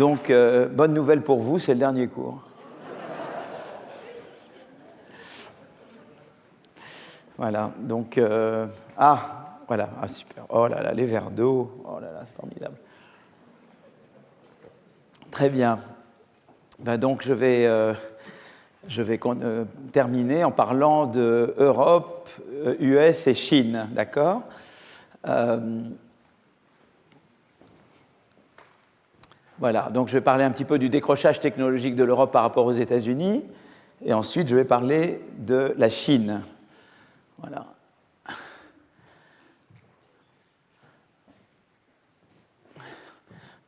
Donc, bonne nouvelle pour vous, c'est le dernier cours. Voilà, donc... voilà, super. Oh là là, les verres d'eau. Oh là là, c'est formidable. Très bien. Ben donc, je vais terminer en parlant de Europe, US et Chine, d'accord? Voilà, donc je vais parler un petit peu du décrochage technologique de l'Europe par rapport aux États-Unis, et ensuite je vais parler de la Chine. Voilà.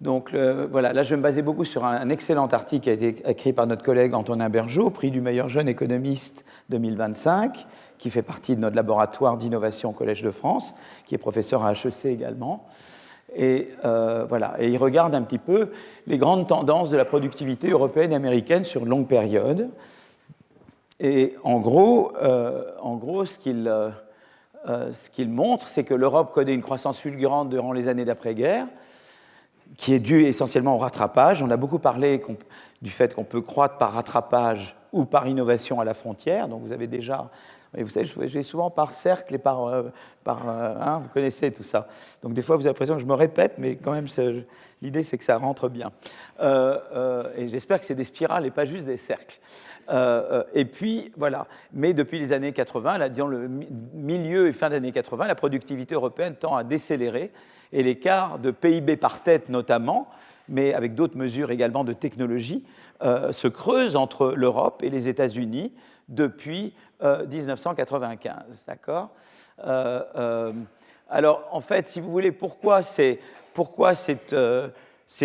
Donc voilà, là je vais me baser beaucoup sur un excellent article qui a été écrit par notre collègue Antonin Bergeau, prix du meilleur jeune économiste 2025, qui fait partie de notre laboratoire d'innovation au Collège de France, qui est professeur à HEC également. Et voilà, et il regarde un petit peu les grandes tendances de la productivité européenne et américaine sur une longue période. Et en gros ce qu'il montre, c'est que l'Europe connaît une croissance fulgurante durant les années d'après-guerre, qui est due essentiellement au rattrapage. On a beaucoup parlé du fait qu'on peut croître par rattrapage ou par innovation à la frontière. Donc vous avez déjà... Vous savez, je vais souvent par cercle et vous connaissez tout ça. Donc des fois, vous avez l'impression que je me répète, mais quand même, l'idée, c'est que ça rentre bien. Et j'espère que c'est des spirales et pas juste des cercles. Et puis, voilà. Mais depuis les années 80, là, disons le milieu et fin des années 80, la productivité européenne tend à décélérer. Et l'écart de PIB par tête, notamment, mais avec d'autres mesures également de technologie, se creuse entre l'Europe et les États-Unis depuis 1995, d'accord? Alors, en fait, si vous voulez, pourquoi c'est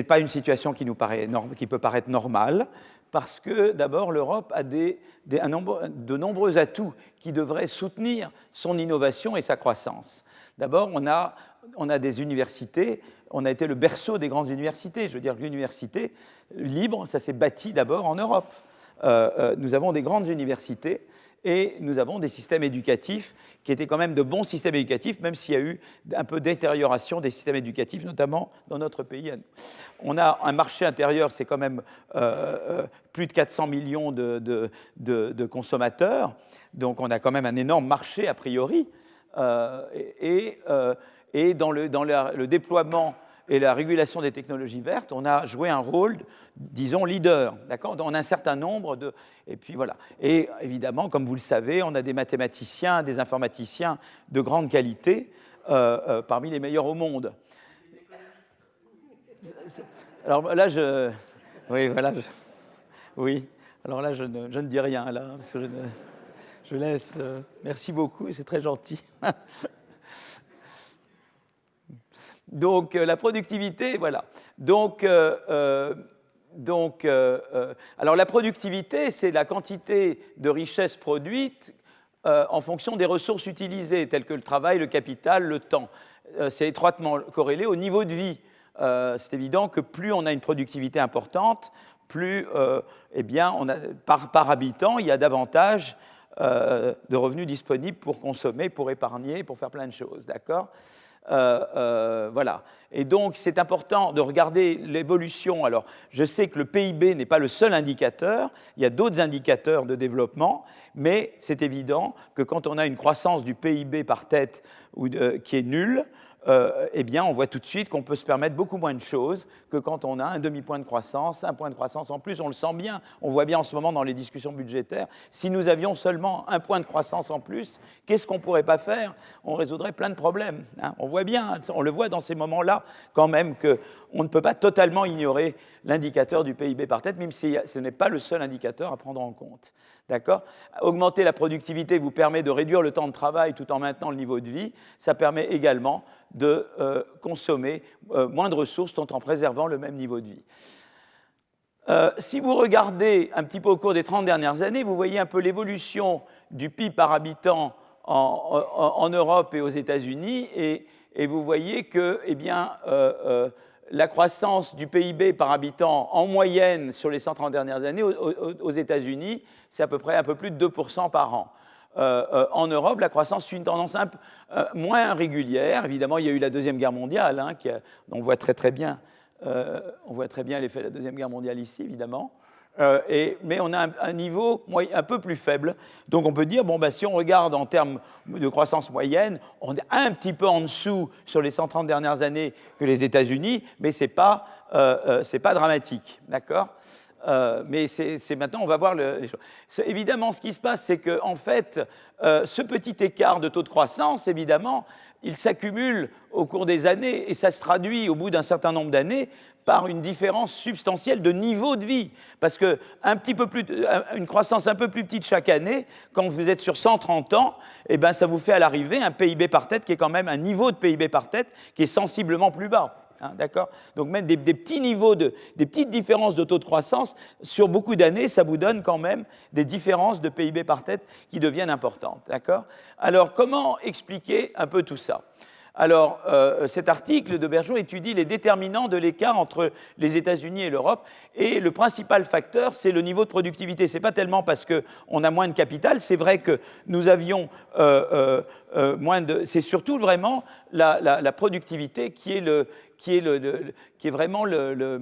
pas une situation qui peut paraître normale? Parce que, d'abord, l'Europe a de nombreux atouts qui devraient soutenir son innovation et sa croissance. D'abord, on a des universités, on a été le berceau des grandes universités. Je veux dire, l'université libre, ça s'est bâti d'abord en Europe. Nous avons des grandes universités et nous avons des systèmes éducatifs qui étaient quand même de bons systèmes éducatifs, même s'il y a eu un peu de détérioration des systèmes éducatifs, notamment dans notre pays. On a un marché intérieur, c'est quand même plus de 400 millions de consommateurs, donc on a quand même un énorme marché a priori. Et dans le déploiement et la régulation des technologies vertes, on a joué un rôle, disons, leader, d'accord, dans un certain nombre de... Et puis voilà. Et évidemment, comme vous le savez, on a des mathématiciens, des informaticiens de grande qualité, parmi les meilleurs au monde. Alors là, oui, voilà. Oui. Alors là, je ne dis rien, là, parce que je laisse... merci beaucoup, c'est très gentil. Donc, la productivité, voilà. Donc, alors, la productivité, c'est la quantité de richesse produite en fonction des ressources utilisées, telles que le travail, le capital, le temps. C'est étroitement corrélé au niveau de vie. C'est évident que plus on a une productivité importante, plus, eh bien, par habitant, il y a davantage de revenus disponibles pour consommer, pour épargner, pour faire plein de choses, d'accord ? Voilà. Et donc, c'est important de regarder l'évolution. Alors, je sais que le PIB n'est pas le seul indicateur, il y a d'autres indicateurs de développement, mais c'est évident que quand on a une croissance du PIB par tête qui est nulle, eh bien, on voit tout de suite qu'on peut se permettre beaucoup moins de choses que quand on a un demi-point de croissance, un point de croissance en plus. On le sent bien, on voit bien en ce moment dans les discussions budgétaires. Si nous avions seulement un point de croissance en plus, qu'est-ce qu'on ne pourrait pas faire? On résoudrait plein de problèmes. Hein. On voit bien, on le voit dans ces moments-là quand même qu'on ne peut pas totalement ignorer l'indicateur du PIB par tête, même si ce n'est pas le seul indicateur à prendre en compte. D'accord? Augmenter la productivité vous permet de réduire le temps de travail tout en maintenant le niveau de vie. Ça permet également de consommer moins de ressources tout en préservant le même niveau de vie. Si vous regardez un petit peu au cours des 30 dernières années, vous voyez un peu l'évolution du PIB par habitant en Europe et aux États-Unis, et vous voyez que, eh bien, la croissance du PIB par habitant en moyenne sur les 130 dernières années aux États-Unis, c'est à peu près un peu plus de 2% par an. En Europe, la croissance suit une tendance un peu moins régulière. Évidemment, il y a eu la Deuxième Guerre mondiale, hein, on voit très très bien On voit très bien l'effet de la Deuxième Guerre mondiale ici, évidemment. Mais on a un niveau un peu plus faible. Donc on peut dire, bon, si on regarde en termes de croissance moyenne, on est un petit peu en dessous sur les 130 dernières années que les États-Unis, mais ce n'est pas dramatique. D'accord. Mais maintenant, on va voir les choses. Évidemment, ce qui se passe, c'est qu'en fait, ce petit écart de taux de croissance, évidemment, il s'accumule au cours des années et ça se traduit au bout d'un certain nombre d'années par une différence substantielle de niveau de vie. Parce qu'une croissance un peu plus petite chaque année, quand vous êtes sur 130 ans, eh ben, ça vous fait à l'arrivée un PIB par tête qui est quand même un niveau de PIB par tête qui est sensiblement plus bas. Hein, d'accord. Donc même des petits niveaux, des petites différences de taux de croissance, sur beaucoup d'années, ça vous donne quand même des différences de PIB par tête qui deviennent importantes. D'accord. Alors, comment expliquer un peu tout ça? Alors, cet article de Bergeau étudie les déterminants de l'écart entre les États-Unis et l'Europe, et le principal facteur, c'est le niveau de productivité. Ce n'est pas tellement parce qu'on a moins de capital, c'est vrai que nous avions moins de... C'est surtout vraiment la productivité qui est vraiment le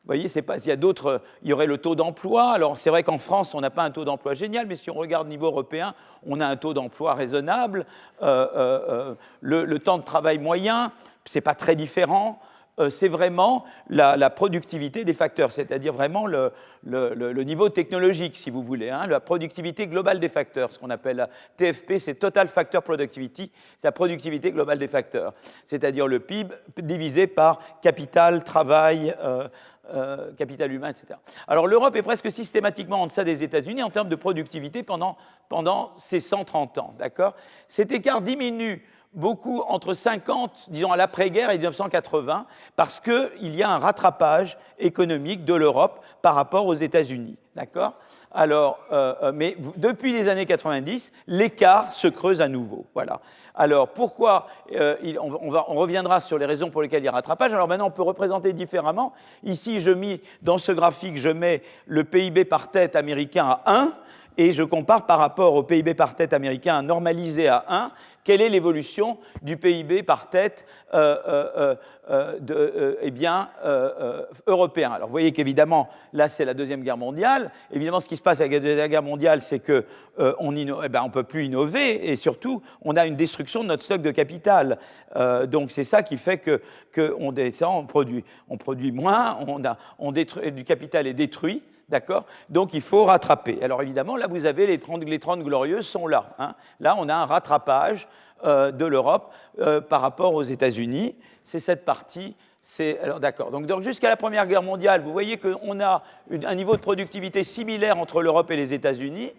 vous voyez, il y a d'autres, il y aurait le taux d'emploi. Alors, c'est vrai qu'en France, on n'a pas un taux d'emploi génial, mais si on regarde au niveau européen, on a un taux d'emploi raisonnable. Le temps de travail moyen, ce n'est pas très différent. C'est vraiment la productivité des facteurs, c'est-à-dire vraiment le niveau technologique, si vous voulez, hein, la productivité globale des facteurs, ce qu'on appelle la TFP, c'est Total Factor Productivity, c'est la productivité globale des facteurs, c'est-à-dire le PIB divisé par capital, travail, capital humain, etc. Alors l'Europe est presque systématiquement en deçà des États-Unis en termes de productivité pendant ces 130 ans. D'accord. Cet écart diminue beaucoup entre 50, disons à l'après-guerre et 1980, parce qu'il y a un rattrapage économique de l'Europe par rapport aux États-Unis. D'accord. Alors, mais depuis les années 90, l'écart se creuse à nouveau. Voilà. Alors, pourquoi on reviendra sur les raisons pour lesquelles il y a rattrapage. Alors maintenant, on peut représenter différemment. Ici, dans ce graphique, je mets le PIB par tête américain à 1, et je compare par rapport au PIB par tête américain normalisé à 1, quelle est l'évolution du PIB par tête européen. Alors vous voyez qu'évidemment, là c'est la Deuxième Guerre mondiale. Évidemment, ce qui se passe avec la Deuxième Guerre mondiale, c'est qu'on ne peut plus innover, et surtout, on a une destruction de notre stock de capital. Donc c'est ça qui fait qu'on descend, on produit moins, du capital est détruit. D'accord. Donc, il faut rattraper. Alors, évidemment, là, vous avez les 30 glorieuses sont là. Hein. Là, on a un rattrapage de l'Europe par rapport aux États-Unis. C'est cette partie. Alors, d'accord. Donc, jusqu'à la Première Guerre mondiale, vous voyez qu'on a un niveau de productivité similaire entre l'Europe et les États-Unis.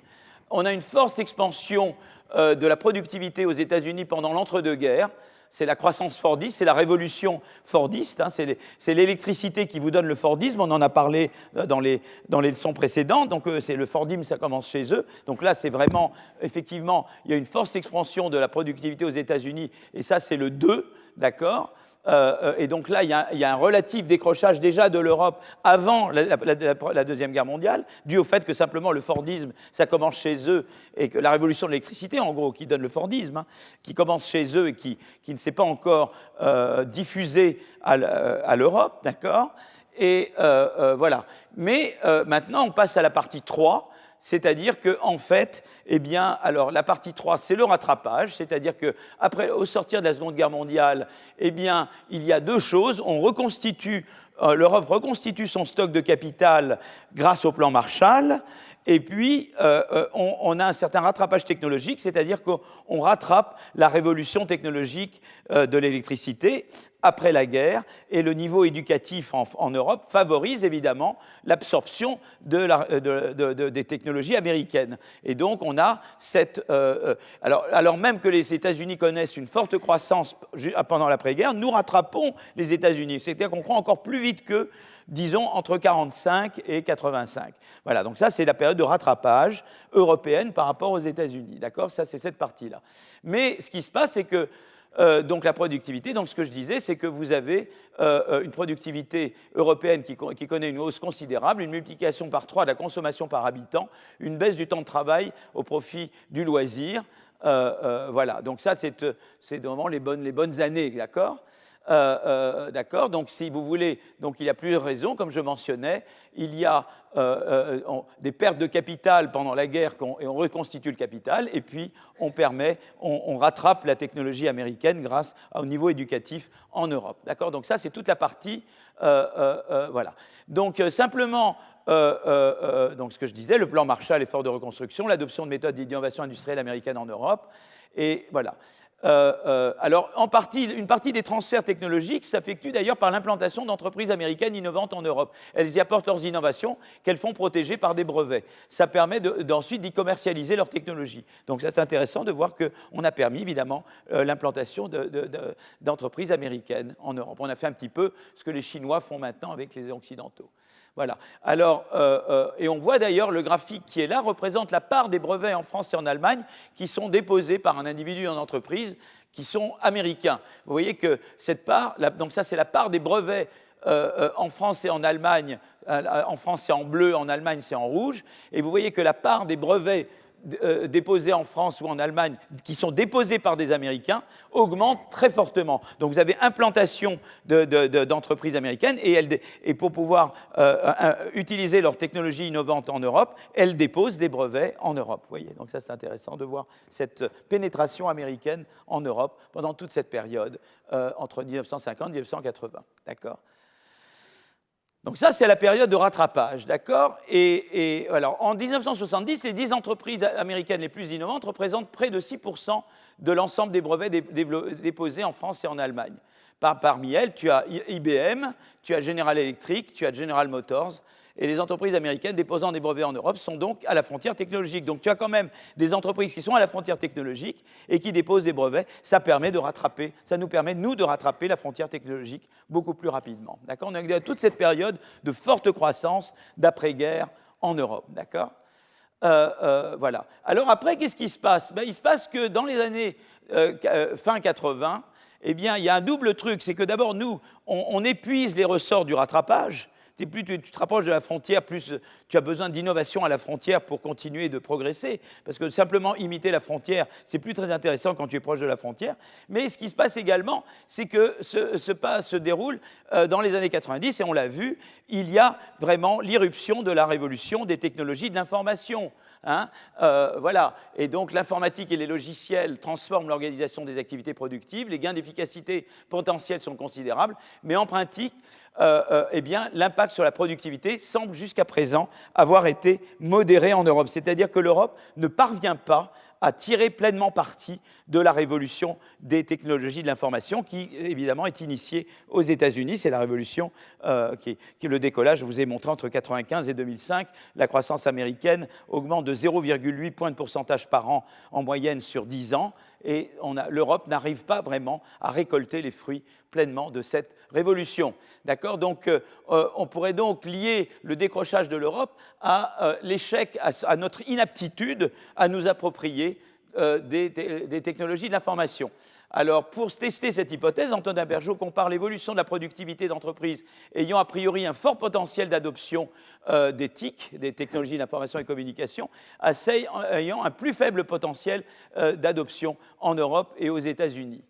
On a une forte expansion de la productivité aux États-Unis pendant l'entre-deux-guerres. C'est la croissance fordiste, c'est la révolution fordiste, hein, c'est l'électricité qui vous donne le fordisme, on en a parlé dans les leçons précédentes, donc c'est le fordisme, ça commence chez eux. Donc là, c'est vraiment, effectivement, il y a une forte expansion de la productivité aux États-Unis, et ça, c'est le 2, d'accord. Et donc là, il y a un relatif décrochage déjà de l'Europe avant la Deuxième Guerre mondiale, dû au fait que simplement le fordisme, ça commence chez eux, et que la révolution de l'électricité, en gros, qui donne le fordisme, hein, qui commence chez eux et qui ne s'est pas encore diffusé à l'Europe, d'accord. Et voilà. Mais maintenant, on passe à la partie 3. C'est-à-dire qu'en fait, eh bien, alors la partie 3, c'est le rattrapage, c'est-à-dire qu'après, au sortir de la Seconde Guerre mondiale, eh bien, il y a deux choses. L'Europe reconstitue son stock de capital grâce au plan Marshall, et puis on a un certain rattrapage technologique, c'est-à-dire qu'on rattrape la révolution technologique de l'électricité après la guerre, et le niveau éducatif en Europe favorise évidemment l'absorption des technologies américaines. Et donc on a alors même que les États-Unis connaissent une forte croissance pendant l'après-guerre, nous rattrapons les États-Unis. C'est-à-dire qu'on croît encore plus vite qu'eux, disons entre 1945 et 1985. Voilà, donc ça c'est la période de rattrapage européenne par rapport aux États-Unis. D'accord. Ça c'est cette partie-là. Mais ce qui se passe, c'est que donc la productivité, donc ce que je disais, c'est que vous avez une productivité européenne qui connaît une hausse considérable, une multiplication par 3 de la consommation par habitant, une baisse du temps de travail au profit du loisir. Voilà, donc ça c'est vraiment les bonnes années, d'accord. D'accord. Donc, si vous voulez, donc il y a plusieurs raisons, comme je mentionnais. Il y a des pertes de capital pendant la guerre et on reconstitue le capital, et puis on rattrape la technologie américaine grâce au niveau éducatif en Europe. D'accord. Donc ça, c'est toute la partie. Voilà. Donc simplement. Donc ce que je disais, le plan Marshall, effort de reconstruction, l'adoption de méthodes d'innovation industrielle américaine en Europe, et voilà. Alors, une partie des transferts technologiques s'effectue d'ailleurs par l'implantation d'entreprises américaines innovantes en Europe. Elles y apportent leurs innovations qu'elles font protéger par des brevets. Ça permet d'ensuite d'y commercialiser leurs technologies. Donc ça, c'est intéressant de voir qu'on a permis, évidemment, l'implantation d'entreprises américaines en Europe. On a fait un petit peu ce que les Chinois font maintenant avec les Occidentaux. Voilà. Alors, et on voit d'ailleurs le graphique qui est là représente la part des brevets en France et en Allemagne qui sont déposés par un individu en entreprise qui sont américains. Vous voyez que cette part, donc ça c'est la part des brevets en France et en Allemagne. En France c'est en bleu, en Allemagne c'est en rouge. Et vous voyez que la part des brevets déposés en France ou en Allemagne, qui sont déposés par des Américains, augmente très fortement. Donc vous avez implantation d'entreprises américaines et pour pouvoir utiliser leurs technologies innovantes en Europe, elles déposent des brevets en Europe. Vous voyez, donc ça c'est intéressant de voir cette pénétration américaine en Europe pendant toute cette période entre 1950 et 1980. D'accord ? Donc ça, c'est la période de rattrapage, d'accord ? Et alors, en 1970, les 10 entreprises américaines les plus innovantes représentent près de 6% de l'ensemble des brevets déposés en France et en Allemagne. Parmi elles, tu as IBM, tu as General Electric, tu as General Motors, et les entreprises américaines déposant des brevets en Europe sont donc à la frontière technologique. Donc tu as quand même des entreprises qui sont à la frontière technologique et qui déposent des brevets. Ça nous permet, nous, de rattraper la frontière technologique beaucoup plus rapidement. D'accord ? On a toute cette période de forte croissance d'après-guerre en Europe. D'accord ? Voilà. Alors après, qu'est-ce qui se passe ? Il se passe que dans les années fin 80, eh bien, il y a un double truc. C'est que d'abord, nous, on épuise les ressorts du rattrapage. Plus tu te rapproches de la frontière, plus tu as besoin d'innovation à la frontière pour continuer de progresser. Parce que simplement imiter la frontière, c'est plus très intéressant quand tu es proche de la frontière. Mais ce qui se passe également, c'est que se déroule dans les années 90, et on l'a vu, il y a vraiment l'irruption de la révolution des technologies de l'information. Voilà. Et donc l'informatique et les logiciels transforment l'organisation des activités productives, les gains d'efficacité potentiels sont considérables, mais en pratique, eh bien, l'impact sur la productivité semble jusqu'à présent avoir été modéré en Europe. C'est-à-dire que l'Europe ne parvient pas à tirer pleinement parti de la révolution des technologies de l'information qui, évidemment, est initiée aux États-Unis. C'est la révolution qui est le décollage, je vous ai montré, entre 1995 et 2005. La croissance américaine augmente de 0,8 points de pourcentage par an en moyenne sur 10 ans. Et l'Europe n'arrive pas vraiment à récolter les fruits pleinement de cette révolution. D'accord ? Donc, on pourrait donc lier le décrochage de l'Europe à l'échec, à notre inaptitude à nous approprier des technologies de l'information. Alors, pour tester cette hypothèse, Antonin Bergeaud compare l'évolution de la productivité d'entreprises ayant a priori un fort potentiel d'adoption des TIC, des technologies d'information et communication, à celles ayant un plus faible potentiel d'adoption en Europe et aux États-Unis.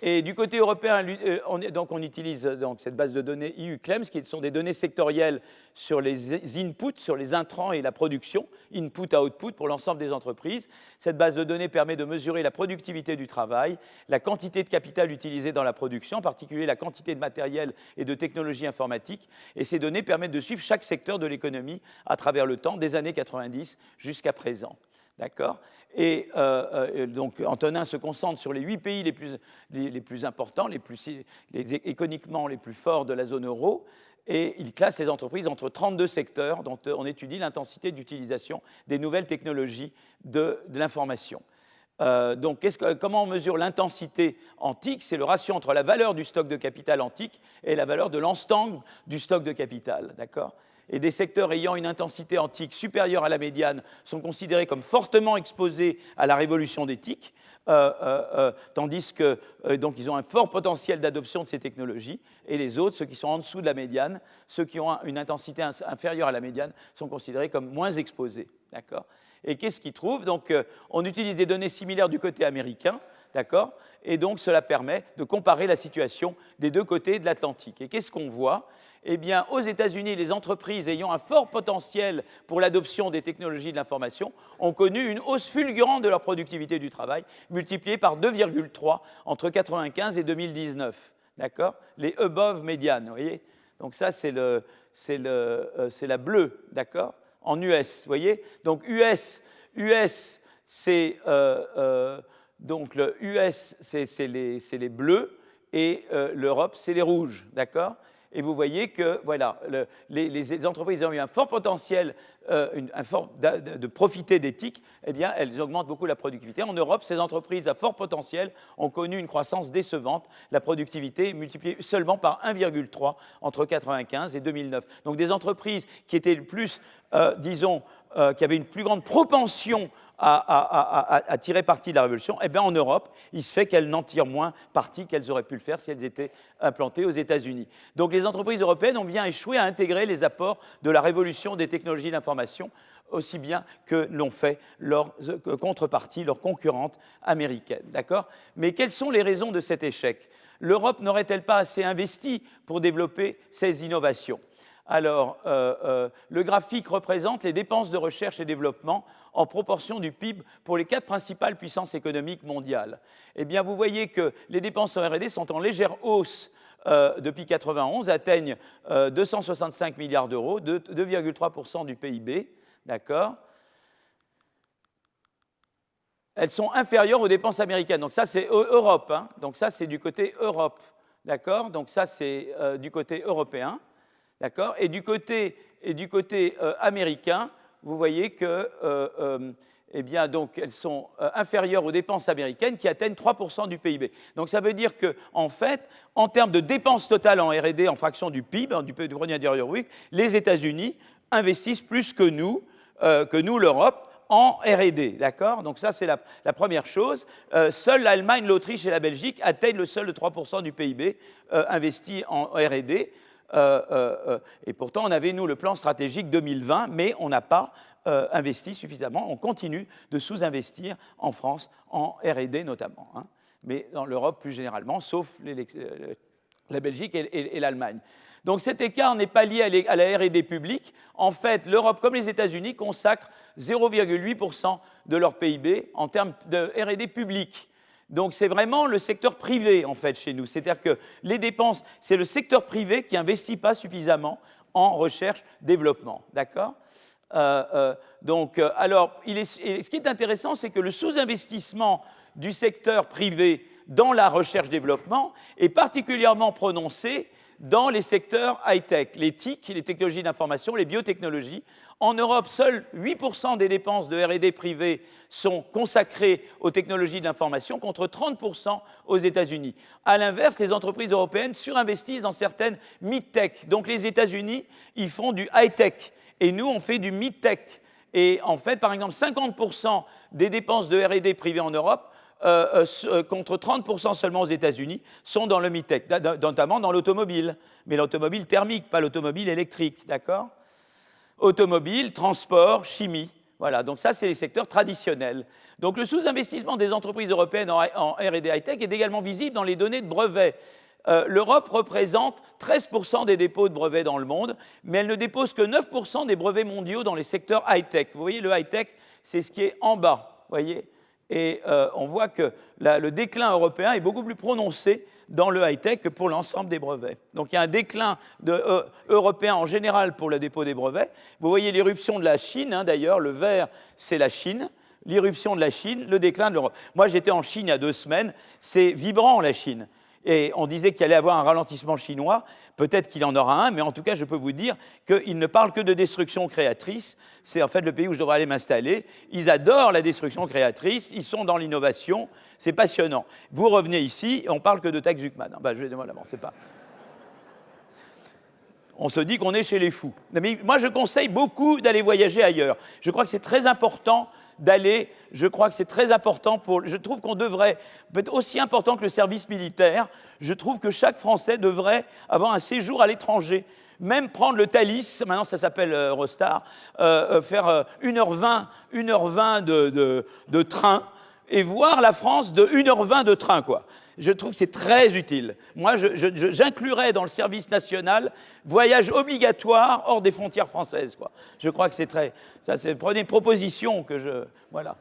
Et du côté européen, on utilise donc cette base de données IU-CLEMS, qui sont des données sectorielles sur les inputs, sur les intrants et la production, input à output pour l'ensemble des entreprises. Cette base de données permet de mesurer la productivité du travail, la quantité de capital utilisé dans la production, en particulier la quantité de matériel et de technologies informatiques. Et ces données permettent de suivre chaque secteur de l'économie à travers le temps, des années 90 jusqu'à présent. D'accord ? Et donc, Antonin se concentre sur les 8 pays les plus importants, économiquement les plus forts de la zone euro, et il classe les entreprises entre 32 secteurs dont on étudie l'intensité d'utilisation des nouvelles technologies de l'information. Donc, comment on mesure l'intensité en TIC ? C'est le ratio entre la valeur du stock de capital en TIC et la valeur de l'ensemble du stock de capital. D'accord ? Et des secteurs ayant une intensité en TIC supérieure à la médiane sont considérés comme fortement exposés à la révolution des TIC, tandis que donc ils ont un fort potentiel d'adoption de ces technologies, et les autres, ceux qui sont en dessous de la médiane, ceux qui ont une intensité inférieure à la médiane, sont considérés comme moins exposés. D'accord ? Et qu'est-ce qu'ils trouvent ? Donc, on utilise des données similaires du côté américain. d'accord? Et donc, cela permet de comparer la situation des deux côtés de l'Atlantique. Et qu'est-ce qu'on voit? Eh bien, aux États-Unis, les entreprises ayant un fort potentiel pour l'adoption des technologies de l'information ont connu une hausse fulgurante de leur productivité du travail, multipliée par 2,3 entre 1995 et 2019. D'accord? Les above median, vous voyez? Donc ça, c'est la bleue, d'accord? En US, vous voyez? Donc US c'est donc le US, c'est les bleus, et l'Europe, c'est les rouges, d'accord? Et vous voyez que voilà, les entreprises ont eu un fort potentiel de profiter d'éthique, eh bien, elles augmentent beaucoup la productivité. En Europe, ces entreprises à fort potentiel ont connu une croissance décevante, la productivité multipliée seulement par 1,3 entre 1995 et 2009. Donc des entreprises qui étaient plus, disons, qui avaient une plus grande propension à tirer parti de la révolution, eh bien en Europe, il se fait qu'elles n'en tirent moins parti qu'elles auraient pu le faire si elles étaient implantées aux États-Unis. Donc les entreprises européennes ont bien échoué à intégrer les apports de la révolution des technologies d'information, aussi bien que l'ont fait leurs contreparties, leurs concurrentes américaines. D'accord? Mais quelles sont les raisons de cet échec? L'Europe n'aurait-elle pas assez investi pour développer ces innovations? Alors, le graphique représente les dépenses de recherche et développement en proportion du PIB pour les 4 principales puissances économiques mondiales. Eh bien, vous voyez que les dépenses en R&D sont en légère hausse depuis 1991, atteignent 265 milliards d'euros, 2,3% du PIB, d'accord? Elles sont inférieures aux dépenses américaines. Donc ça, c'est Europe, hein. Donc ça, c'est du côté Europe, d'accord? Donc ça, c'est du côté européen. D'accord? Et du côté américain, vous voyez que, eh bien, donc, elles sont inférieures aux dépenses américaines qui atteignent 3% du PIB. Donc ça veut dire qu'en fait, en termes de dépenses totales en R&D en fraction du PIB, du produit intérieur brut, les États-Unis investissent plus que nous, l'Europe, en R&D, d'accord? Donc ça, c'est la première chose. Seuls l'Allemagne, l'Autriche et la Belgique atteignent le seuil de 3% du PIB investi en R&D. Et pourtant, on avait, nous, le plan stratégique 2020, mais on n'a pas investi suffisamment. On continue de sous-investir en France, en R&D notamment, hein, mais dans l'Europe plus généralement, sauf la Belgique et l'Allemagne. Donc cet écart n'est pas lié à la R&D publique. En fait, l'Europe, comme les États-Unis, consacrent 0,8% de leur PIB en termes de R&D publique. Donc c'est vraiment le secteur privé, en fait, chez nous. C'est-à-dire que les dépenses, c'est le secteur privé qui n'investit pas suffisamment en recherche-développement. D'accord? Alors, ce qui est intéressant, c'est que le sous-investissement du secteur privé dans la recherche-développement est particulièrement prononcé dans les secteurs high-tech, les TIC, les technologies d'information, les biotechnologies. En Europe, seuls 8% des dépenses de R&D privées sont consacrées aux technologies de l'information, contre 30% aux États-Unis. À l'inverse, les entreprises européennes surinvestissent dans certaines mid-tech. Donc les États-Unis, ils font du high-tech, et nous, on fait du mid-tech. Et en fait, par exemple, 50% des dépenses de R&D privées en Europe, contre 30% seulement aux États-Unis, sont dans le mid-tech, notamment dans l'automobile. Mais l'automobile thermique, pas l'automobile électrique, d'accord? Automobile, transport, chimie. Voilà, donc ça, c'est les secteurs traditionnels. Donc le sous-investissement des entreprises européennes en R&D high-tech est également visible dans les données de brevets. L'Europe représente 13% des dépôts de brevets dans le monde, mais elle ne dépose que 9% des brevets mondiaux dans les secteurs high-tech. Vous voyez, le high-tech, c'est ce qui est en bas, vous voyez? Et on voit que le déclin européen est beaucoup plus prononcé dans le high-tech que pour l'ensemble des brevets. Donc il y a un déclin européen en général pour le dépôt des brevets. Vous voyez l'irruption de la Chine, hein, d'ailleurs, le vert, c'est la Chine. L'irruption de la Chine, le déclin de l'Europe. Moi, j'étais en Chine il y a 2 semaines. C'est vibrant, la Chine. Et on disait qu'il allait y avoir un ralentissement chinois. Peut-être qu'il en aura un, mais en tout cas, je peux vous dire qu'ils ne parlent que de destruction créatrice. C'est en fait le pays où je devrais aller m'installer. Ils adorent la destruction créatrice. Ils sont dans l'innovation. C'est passionnant. Vous revenez ici, on parle que de taxe Zuckman. Ben, je vais demander, c'est pas. On se dit qu'on est chez les fous. Mais moi, je conseille beaucoup d'aller voyager ailleurs. Je crois que c'est très important d'aller, je crois que c'est très important je trouve qu'on devrait, peut-être aussi important que le service militaire, je trouve que chaque Français devrait avoir un séjour à l'étranger, même prendre le Thalys, maintenant ça s'appelle Eurostar, faire 1h20 de train, et voir la France de 1h20 de train, quoi. Je trouve que c'est très utile. Moi, j'inclurais dans le service national voyage obligatoire hors des frontières françaises, quoi. Je crois que c'est très... Ça, c'est une proposition que je... Voilà.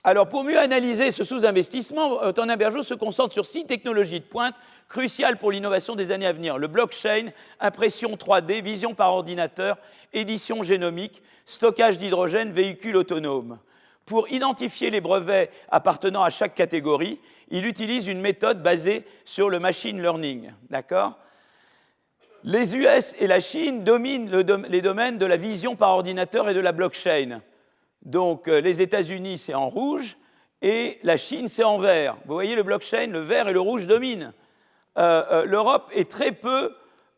Alors, pour mieux analyser ce sous-investissement, Antonin Bergeaud se concentre sur 6 technologies de pointe cruciales pour l'innovation des années à venir. Le blockchain, impression 3D, vision par ordinateur, édition génomique, stockage d'hydrogène, véhicules autonomes. Pour identifier les brevets appartenant à chaque catégorie, il utilise une méthode basée sur le machine learning. D'accord ? Les US et la Chine dominent les domaines de la vision par ordinateur et de la blockchain. Donc, les États-Unis, c'est en rouge, et la Chine, c'est en vert. Vous voyez, le blockchain, le vert et le rouge dominent. L'Europe est très peu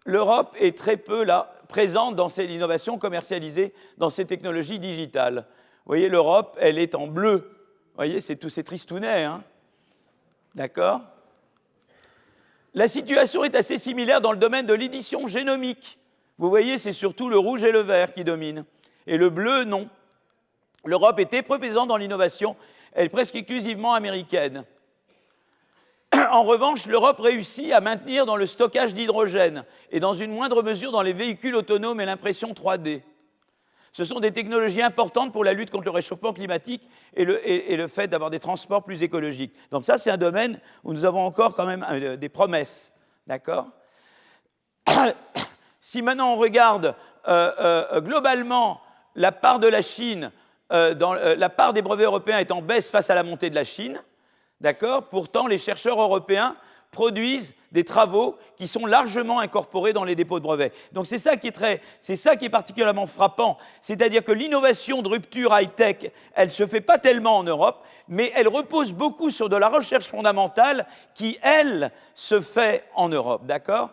là, présente dans ces innovations commercialisées, dans ces technologies digitales. Vous voyez, l'Europe, elle est en bleu. Vous voyez, c'est tristounet, hein. D'accord ? La situation est assez similaire dans le domaine de l'édition génomique. Vous voyez, c'est surtout le rouge et le vert qui dominent. Et le bleu, non. L'Europe était peu présente dans l'innovation, elle est presque exclusivement américaine. En revanche, l'Europe réussit à maintenir dans le stockage d'hydrogène et dans une moindre mesure dans les véhicules autonomes et l'impression 3D. Ce sont des technologies importantes pour la lutte contre le réchauffement climatique et le fait d'avoir des transports plus écologiques. Donc ça, c'est un domaine où nous avons encore quand même des promesses. D'accord ? Si maintenant on regarde globalement la part de la Chine, la part des brevets européens est en baisse face à la montée de la Chine, d'accord ? Pourtant, les chercheurs européens produisent des travaux qui sont largement incorporés dans les dépôts de brevets. Donc c'est ça qui est particulièrement frappant, c'est-à-dire que l'innovation de rupture high-tech, elle ne se fait pas tellement en Europe, mais elle repose beaucoup sur de la recherche fondamentale qui, elle, se fait en Europe, d'accord ?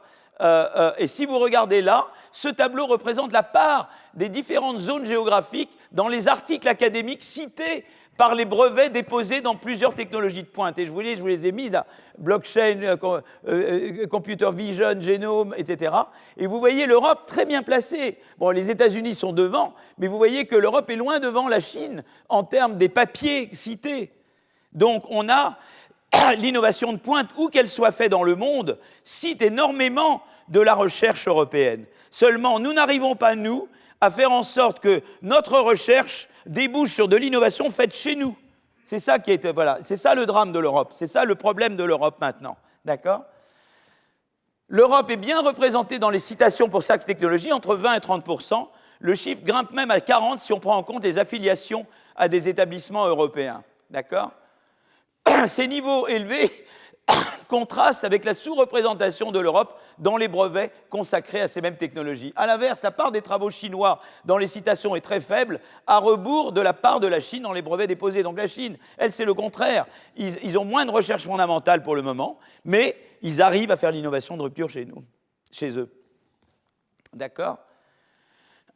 Et si vous regardez là, ce tableau représente la part des différentes zones géographiques dans les articles académiques cités par les brevets déposés dans plusieurs technologies de pointe. Et je vous les ai mis là, blockchain, computer vision, génome, etc. Et vous voyez l'Europe très bien placée. Bon, les États-Unis sont devant, mais vous voyez que l'Europe est loin devant la Chine en termes des papiers cités. Donc on a l'innovation de pointe, où qu'elle soit faite dans le monde, cite énormément de la recherche européenne. Seulement, nous n'arrivons pas, nous, à faire en sorte que notre recherche débouche sur de l'innovation faite chez nous. C'est ça qui est, voilà, c'est ça le drame de l'Europe, c'est ça le problème de l'Europe maintenant, d'accord ? L'Europe est bien représentée dans les citations pour chaque technologie, entre 20 et 30%. Le chiffre grimpe même à 40% si on prend en compte les affiliations à des établissements européens, d'accord ? Ces niveaux élevés contrastent avec la sous-représentation de l'Europe dans les brevets consacrés à ces mêmes technologies. À l'inverse, la part des travaux chinois dans les citations est très faible, à rebours de la part de la Chine dans les brevets déposés. Donc la Chine, elle, c'est le contraire. Ils ont moins de recherche fondamentale pour le moment, mais ils arrivent à faire l'innovation de rupture chez eux. D'accord ?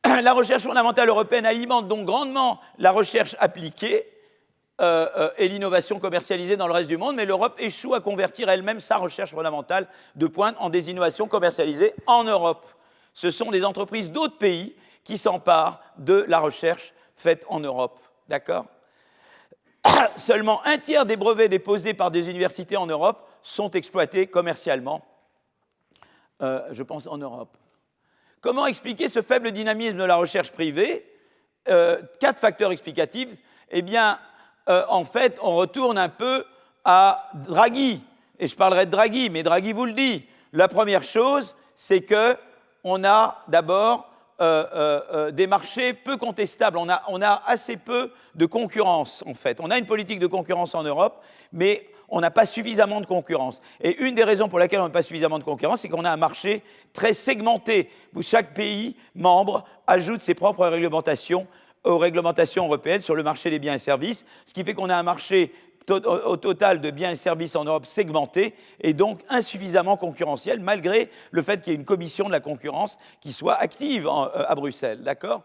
La recherche fondamentale européenne alimente donc grandement la recherche appliquée, et l'innovation commercialisée dans le reste du monde, mais l'Europe échoue à convertir elle-même sa recherche fondamentale de pointe en des innovations commercialisées en Europe. Ce sont des entreprises d'autres pays qui s'emparent de la recherche faite en Europe. D'accord ? Seulement un tiers des brevets déposés par des universités en Europe sont exploités commercialement, je pense, en Europe. Comment expliquer ce faible dynamisme de la recherche privée ? 4 facteurs explicatifs. Eh bien, en fait, on retourne un peu à Draghi. Et je parlerai de Draghi, mais Draghi vous le dit. La première chose, c'est qu'on a d'abord des marchés peu contestables. On a assez peu de concurrence, en fait. On a une politique de concurrence en Europe, mais on n'a pas suffisamment de concurrence. Et une des raisons pour laquelle on n'a pas suffisamment de concurrence, c'est qu'on a un marché très segmenté, où chaque pays membre ajoute ses propres réglementations aux réglementations européennes sur le marché des biens et services, ce qui fait qu'on a un marché au total de biens et services en Europe segmenté et donc insuffisamment concurrentiel, malgré le fait qu'il y ait une commission de la concurrence qui soit active à Bruxelles. D'accord ?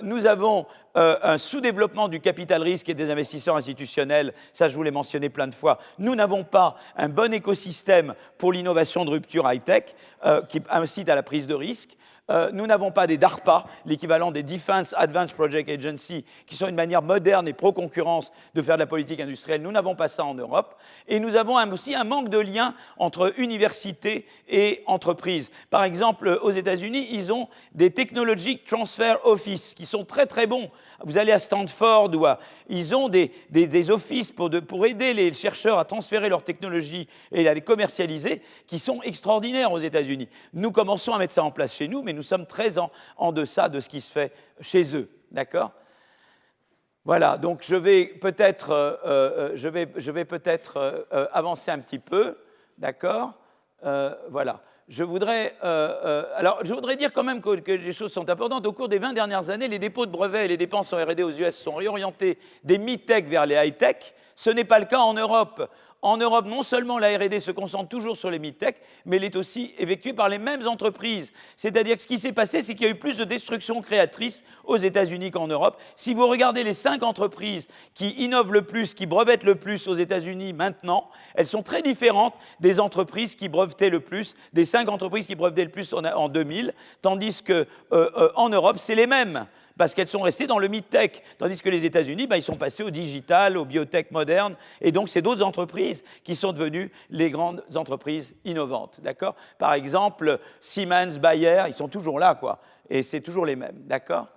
Nous avons un sous-développement du capital risque et des investisseurs institutionnels, ça je vous l'ai mentionné plein de fois. Nous n'avons pas un bon écosystème pour l'innovation de rupture high-tech qui incite à la prise de risque. Nous n'avons pas des DARPA, l'équivalent des Defense Advanced Project Agency, qui sont une manière moderne et pro-concurrence de faire de la politique industrielle. Nous n'avons pas ça en Europe. Et nous avons aussi un manque de lien entre universités et entreprises. Par exemple, aux États-Unis, ils ont des Technology Transfer Office qui sont très très bons. Vous allez à Stanford, ils ont des offices pour aider les chercheurs à transférer leurs technologies et à les commercialiser, qui sont extraordinaires aux États-Unis. Nous commençons à mettre ça en place chez nous, mais nous sommes très en deçà de ce qui se fait chez eux. D'accord ? Voilà, donc je vais peut-être avancer un petit peu. D'accord ? Voilà. Je voudrais dire quand même que les choses sont importantes. Au cours des 20 dernières années, les dépôts de brevets et les dépenses en R&D aux US sont réorientés des mid-tech vers les high-tech. Ce n'est pas le cas en Europe. En Europe, non seulement la R&D se concentre toujours sur les mid-tech, mais elle est aussi effectuée par les mêmes entreprises. C'est-à-dire que ce qui s'est passé, c'est qu'il y a eu plus de destruction créatrice aux États-Unis qu'en Europe. Si vous regardez les 5 entreprises qui innovent le plus, qui brevettent le plus aux États-Unis maintenant, elles sont très différentes des entreprises qui brevetaient le plus, des 5 entreprises qui brevetaient le plus en 2000, tandis qu'en Europe, c'est les mêmes, parce qu'elles sont restées dans le mid-tech, tandis que les États-Unis, ils sont passés au digital, au biotech moderne, et donc c'est d'autres entreprises qui sont devenues les grandes entreprises innovantes, d'accord ? Par exemple, Siemens, Bayer, ils sont toujours là, quoi, et c'est toujours les mêmes, d'accord ?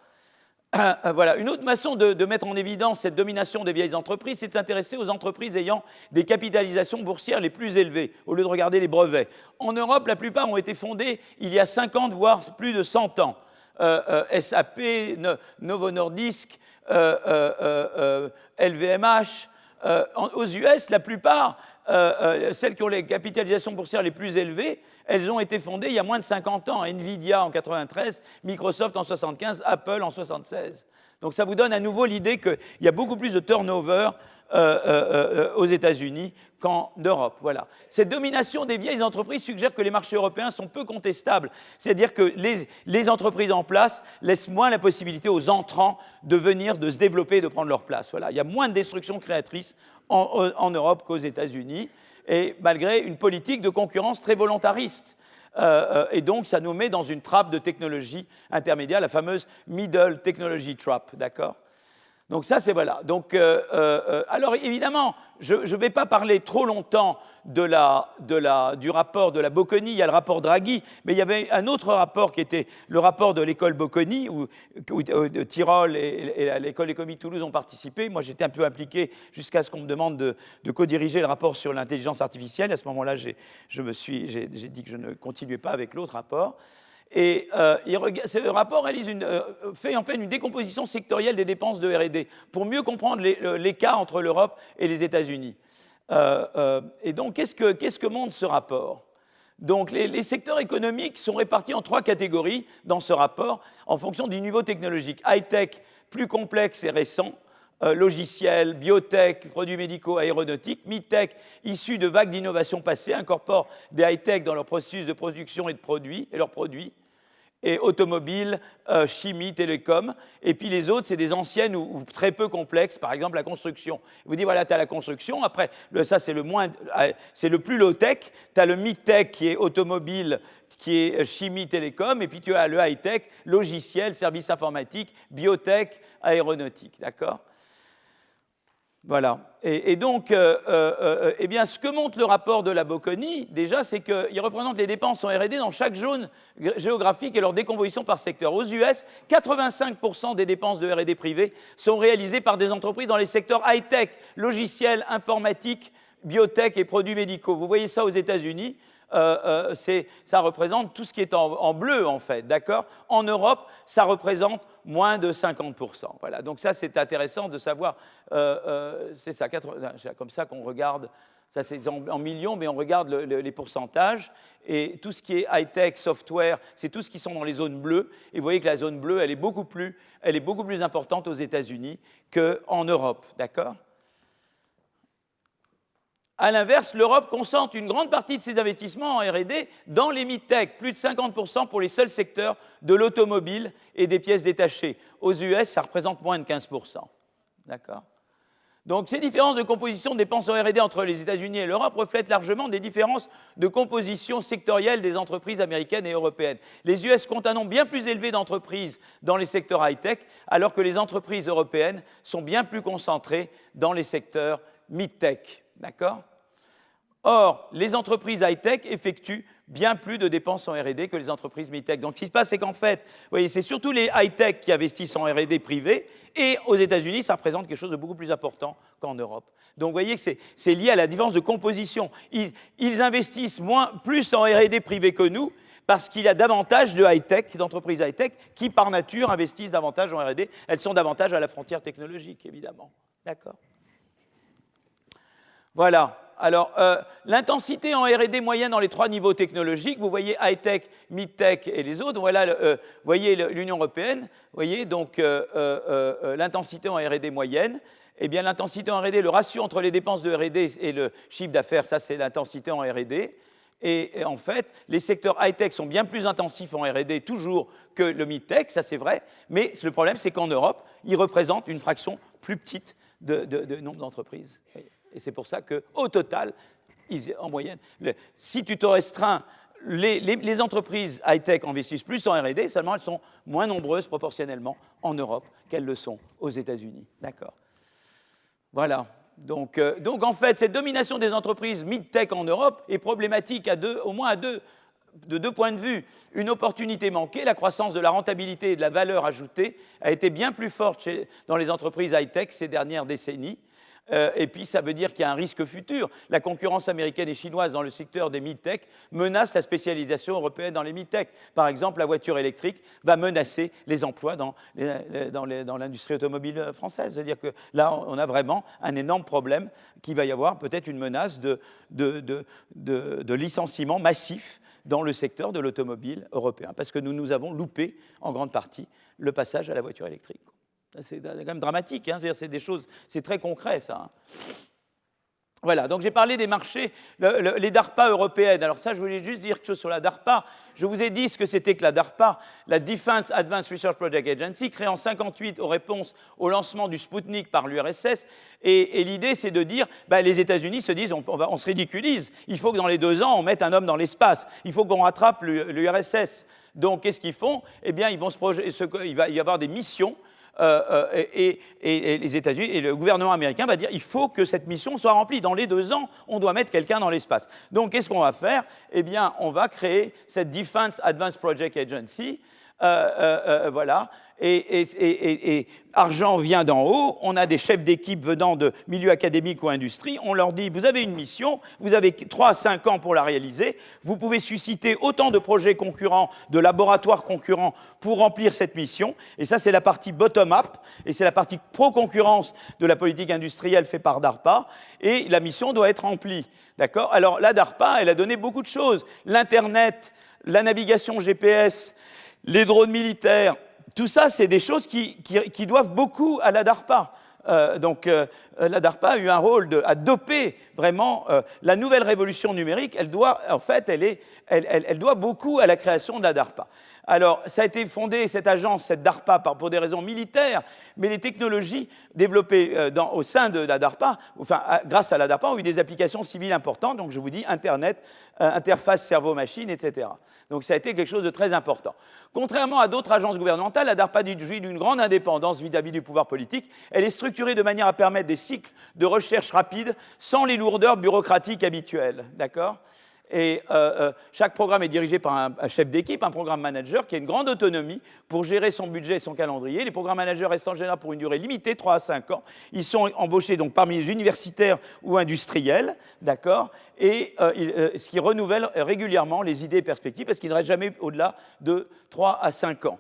Voilà. Une autre façon de mettre en évidence cette domination des vieilles entreprises, c'est de s'intéresser aux entreprises ayant des capitalisations boursières les plus élevées, au lieu de regarder les brevets. En Europe, la plupart ont été fondées il y a 50, voire plus de 100 ans. SAP, Novo Nordisk, LVMH. Aux US, la plupart, celles qui ont les capitalisations boursières les plus élevées, elles ont été fondées il y a moins de 50 ans. Nvidia en 93, Microsoft en 75, Apple en 76. Donc ça vous donne à nouveau l'idée qu'il y a beaucoup plus de turnover aux États-Unis qu'en Europe. Voilà. Cette domination des vieilles entreprises suggère que les marchés européens sont peu contestables. C'est-à-dire que les entreprises en place laissent moins la possibilité aux entrants de venir, de se développer et de prendre leur place. Voilà. Il y a moins de destruction créatrice en Europe qu'aux États-Unis, et malgré une politique de concurrence très volontariste. Et donc, ça nous met dans une trappe de technologie intermédiaire, la fameuse Middle Technology Trap, d'accord ? Donc ça, c'est voilà. Donc, alors évidemment, je ne vais pas parler trop longtemps du rapport de la Bocconi. Il y a le rapport Draghi, mais il y avait un autre rapport qui était le rapport de l'école Bocconi, où Tyrol et l'école d'économie de Toulouse ont participé. Moi, j'étais un peu impliqué jusqu'à ce qu'on me demande de co-diriger le rapport sur l'intelligence artificielle. À ce moment-là, j'ai dit que je ne continuais pas avec l'autre rapport. Et ce rapport fait en fait une décomposition sectorielle des dépenses de R&D pour mieux comprendre l'écart entre l'Europe et les États-Unis. Et donc, qu'est-ce que montre ce rapport ? Donc, les secteurs économiques sont répartis en 3 catégories dans ce rapport en fonction du niveau technologique. High-tech, plus complexe et récent. Logiciels, biotech, produits médicaux, aéronautiques. Mid-tech, issus de vagues d'innovation passées, incorporent des high-tech dans leur processus de production et leurs produits. Et automobile, chimie, télécom. Et puis les autres, c'est des anciennes ou très peu complexes, par exemple la construction. Vous dites, voilà, tu as la construction, après, ça c'est le plus low-tech, tu as le mid-tech qui est automobile, qui est chimie, télécom, et puis tu as le high-tech, logiciel, services informatiques, biotech, aéronautique, d'accord ? Voilà. Et donc, eh bien, ce que montre le rapport de la Bocconi, déjà, c'est qu'il représente les dépenses en R&D dans chaque zone géographique et leur décomposition par secteur. Aux US, 85% des dépenses de R&D privées sont réalisées par des entreprises dans les secteurs high-tech, logiciels, informatique, biotech et produits médicaux. Vous voyez ça aux États-Unis. Ça représente tout ce qui est en bleu, en fait, d'accord ? En Europe, ça représente moins de 50%. Voilà, donc ça, c'est intéressant de savoir, c'est ça, c'est comme ça qu'on regarde, ça c'est en millions, mais on regarde les pourcentages, et tout ce qui est high-tech, software, c'est tout ce qui sont dans les zones bleues, et vous voyez que la zone bleue, elle est beaucoup plus importante aux États-Unis qu'en Europe, d'accord ? À l'inverse, l'Europe concentre une grande partie de ses investissements en R&D dans les mid-tech, plus de 50% pour les seuls secteurs de l'automobile et des pièces détachées. Aux US, ça représente moins de 15%. D'accord ? Donc ces différences de composition de dépenses en R&D entre les États-Unis et l'Europe reflètent largement des différences de composition sectorielle des entreprises américaines et européennes. Les US comptent un nombre bien plus élevé d'entreprises dans les secteurs high-tech, alors que les entreprises européennes sont bien plus concentrées dans les secteurs mid-tech. D'accord ? Or, les entreprises high-tech effectuent bien plus de dépenses en R&D que les entreprises mid-tech. Donc, ce qui se passe, c'est qu'en fait, vous voyez, c'est surtout les high-tech qui investissent en R&D privé, et aux États-Unis, ça représente quelque chose de beaucoup plus important qu'en Europe. Donc, vous voyez que c'est lié à la différence de composition. Ils investissent plus en R&D privé que nous, parce qu'il y a davantage de high-tech, d'entreprises high-tech, qui, par nature, investissent davantage en R&D. Elles sont davantage à la frontière technologique, évidemment. D'accord ? Voilà. Alors, l'intensité en R&D moyenne dans les 3 niveaux technologiques, vous voyez high-tech, mid-tech et les autres. Voilà, vous voyez l'Union européenne, vous voyez, donc l'intensité en R&D moyenne. Eh bien, l'intensité en R&D, le ratio entre les dépenses de R&D et le chiffre d'affaires, ça, c'est l'intensité en R&D. Et en fait, les secteurs high-tech sont bien plus intensifs en R&D toujours que le mid-tech, ça c'est vrai. Mais le problème, c'est qu'en Europe, ils représentent une fraction plus petite de nombre d'entreprises. Et c'est pour ça qu'au total, en moyenne, si tu te restreins, les entreprises high-tech investissent plus en R&D, seulement elles sont moins nombreuses proportionnellement en Europe qu'elles le sont aux États-Unis. D'accord. Voilà. Donc, en fait, cette domination des entreprises mid-tech en Europe est problématique au moins de 2 points de vue. Une opportunité manquée, la croissance de la rentabilité et de la valeur ajoutée a été bien plus forte dans les entreprises high-tech ces dernières décennies. Et puis, ça veut dire qu'il y a un risque futur. La concurrence américaine et chinoise dans le secteur des mid-tech menace la spécialisation européenne dans les mid-tech. Par exemple, la voiture électrique va menacer les emplois dans l'industrie automobile française. C'est-à-dire que là, on a vraiment un énorme problème, qu'il va y avoir peut-être une menace de licenciement massif dans le secteur de l'automobile européen, parce que nous avons loupé, en grande partie, le passage à la voiture électrique. C'est quand même dramatique, hein, c'est des choses, c'est très concret ça. Hein. Voilà, donc j'ai parlé des marchés, les DARPA européennes. Alors ça, je voulais juste dire quelque chose sur la DARPA. Je vous ai dit ce que c'était que la DARPA, la Defense Advanced Research Project Agency, créée en 1958 en réponse au lancement du Sputnik par l'URSS. Et l'idée, c'est de dire, les États-Unis se disent, on se ridiculise, il faut que dans les 2 ans, on mette un homme dans l'espace, il faut qu'on rattrape l'URSS. Donc, qu'est-ce qu'ils font ? Eh bien, il va y avoir des missions. Et les États-Unis et le gouvernement américain va dire il faut que cette mission soit remplie. Dans les 2 ans, on doit mettre quelqu'un dans l'espace. Donc, qu'est-ce qu'on va faire ? Eh bien, on va créer cette Defense Advanced Project Agency. Voilà. Et argent vient d'en haut, on a des chefs d'équipe venant de milieux académiques ou industrie, on leur dit, vous avez une mission, vous avez 3 à 5 ans pour la réaliser, vous pouvez susciter autant de projets concurrents, de laboratoires concurrents pour remplir cette mission, et ça c'est la partie bottom-up, et c'est la partie pro-concurrence de la politique industrielle faite par DARPA, et la mission doit être remplie. D'accord ? Alors la DARPA, elle a donné beaucoup de choses, l'Internet, la navigation GPS, les drones militaires, tout ça, c'est des choses qui doivent beaucoup à la DARPA. La DARPA a eu un rôle à doper vraiment la nouvelle révolution numérique. Elle doit beaucoup à la création de la DARPA. Alors, ça a été fondé, cette agence, cette DARPA, pour des raisons militaires, mais les technologies développées au sein de la DARPA, grâce à la DARPA, ont eu des applications civiles importantes. Donc, je vous dis, Internet, interface cerveau-machine, etc. Donc, ça a été quelque chose de très important. Contrairement à d'autres agences gouvernementales, la DARPA jouit d'une grande indépendance vis-à-vis du pouvoir politique. Elle est structurée de manière à permettre des cycles de recherche rapides sans les lourdeurs bureaucratiques habituelles. D'accord ? Et chaque programme est dirigé par un chef d'équipe, un programme manager qui a une grande autonomie pour gérer son budget et son calendrier. Les programmes managers restent en général pour une durée limitée, 3 à 5 ans. Ils sont embauchés donc parmi les universitaires ou industriels, d'accord, et ce qui renouvelle régulièrement les idées et perspectives parce qu'ils ne restent jamais au-delà de 3 à 5 ans.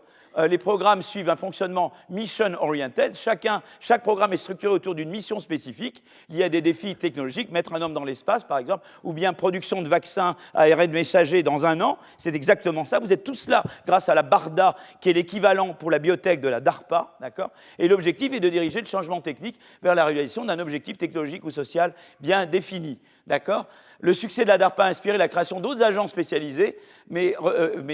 Les programmes suivent un fonctionnement mission-oriented. Chaque programme est structuré autour d'une mission spécifique. Il y a des défis technologiques, mettre un homme dans l'espace, par exemple, ou bien production de vaccins ARN messager dans 1 an. C'est exactement ça. Vous êtes tous là grâce à la BARDA, qui est l'équivalent pour la biotech de la DARPA. D'accord ? Et l'objectif est de diriger le changement technique vers la réalisation d'un objectif technologique ou social bien défini. D'accord ? Le succès de la DARPA a inspiré la création d'autres agences spécialisées, mais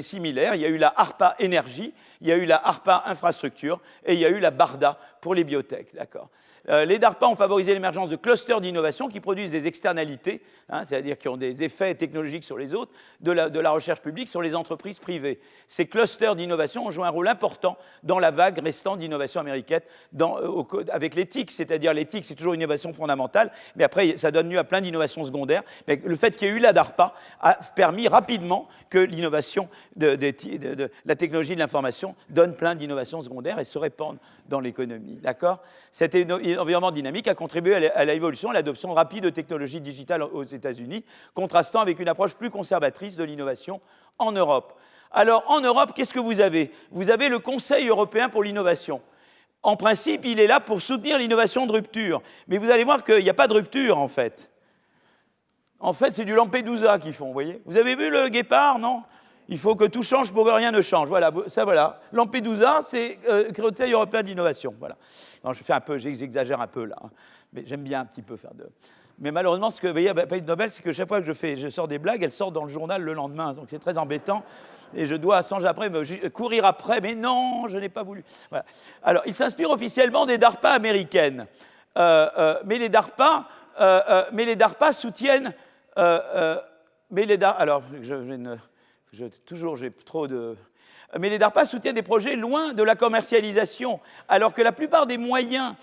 similaires. Il y a eu la ARPA Énergie, il il y a eu la ARPA infrastructure et il y a eu la BARDA pour les biotech, d'accord. Les DARPA ont favorisé l'émergence de clusters d'innovation qui produisent des externalités, hein, c'est-à-dire qui ont des effets technologiques sur les autres, de la recherche publique sur les entreprises privées. Ces clusters d'innovation ont joué un rôle important dans la vague restante d'innovation américaine avec l'éthique, c'est-à-dire l'éthique, c'est toujours une innovation fondamentale, mais après, ça donne lieu à plein d'innovations secondaires. Mais le fait qu'il y ait eu la DARPA a permis rapidement que l'innovation de la technologie de l'information donne plein d'innovations secondaires et se répandent dans l'économie, d'accord. Cet environnement dynamique a contribué à l'évolution, à l'adoption rapide de technologies digitales aux États-Unis, contrastant avec une approche plus conservatrice de l'innovation en Europe. Alors, en Europe, qu'est-ce que vous avez? Vous avez le Conseil européen pour l'innovation. En principe, il est là pour soutenir l'innovation de rupture. Mais vous allez voir qu'il n'y a pas de rupture, en fait. En fait, c'est du Lampedusa qu'ils font, vous voyez. Vous avez vu le guépard, non? Il faut que tout change pour que rien ne change. Voilà, ça voilà. Lampedusa, c'est Conseil européen de l'innovation. Voilà. Non, j'exagère un peu là, hein. Mais j'aime bien un petit peu faire de... Mais malheureusement, ce que vous voyez à la Prix Nobel, c'est que chaque fois que je sors des blagues, elles sortent dans le journal le lendemain. Donc c'est très embêtant. Et je dois, sans après, courir après. Mais non, je n'ai pas voulu. Voilà. Alors, il s'inspire officiellement des DARPA américaines. Mais les DARPA soutiennent... alors, j'ai trop de... Mais les DARPA soutiennent des projets loin de la commercialisation, alors que la plupart des moyens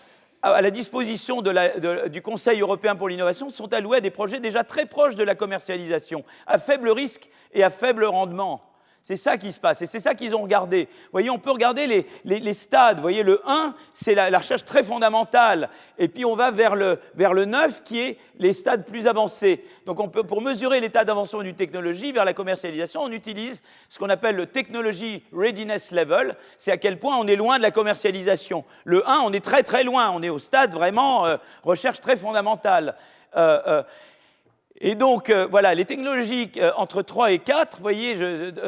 à la disposition du Conseil européen pour l'innovation sont alloués à des projets déjà très proches de la commercialisation, à faible risque et à faible rendement. C'est ça qui se passe, et c'est ça qu'ils ont regardé. Vous voyez, on peut regarder les stades. Vous voyez, le 1, c'est la recherche très fondamentale, et puis on va vers le 9, qui est les stades plus avancés. Donc, pour mesurer l'état d'avancement d'une technologie vers la commercialisation, on utilise ce qu'on appelle le Technology Readiness Level. C'est à quel point on est loin de la commercialisation. Le 1, on est très très loin, on est au stade vraiment recherche très fondamentale. Et donc, voilà, les technologies entre 3 et 4, vous voyez,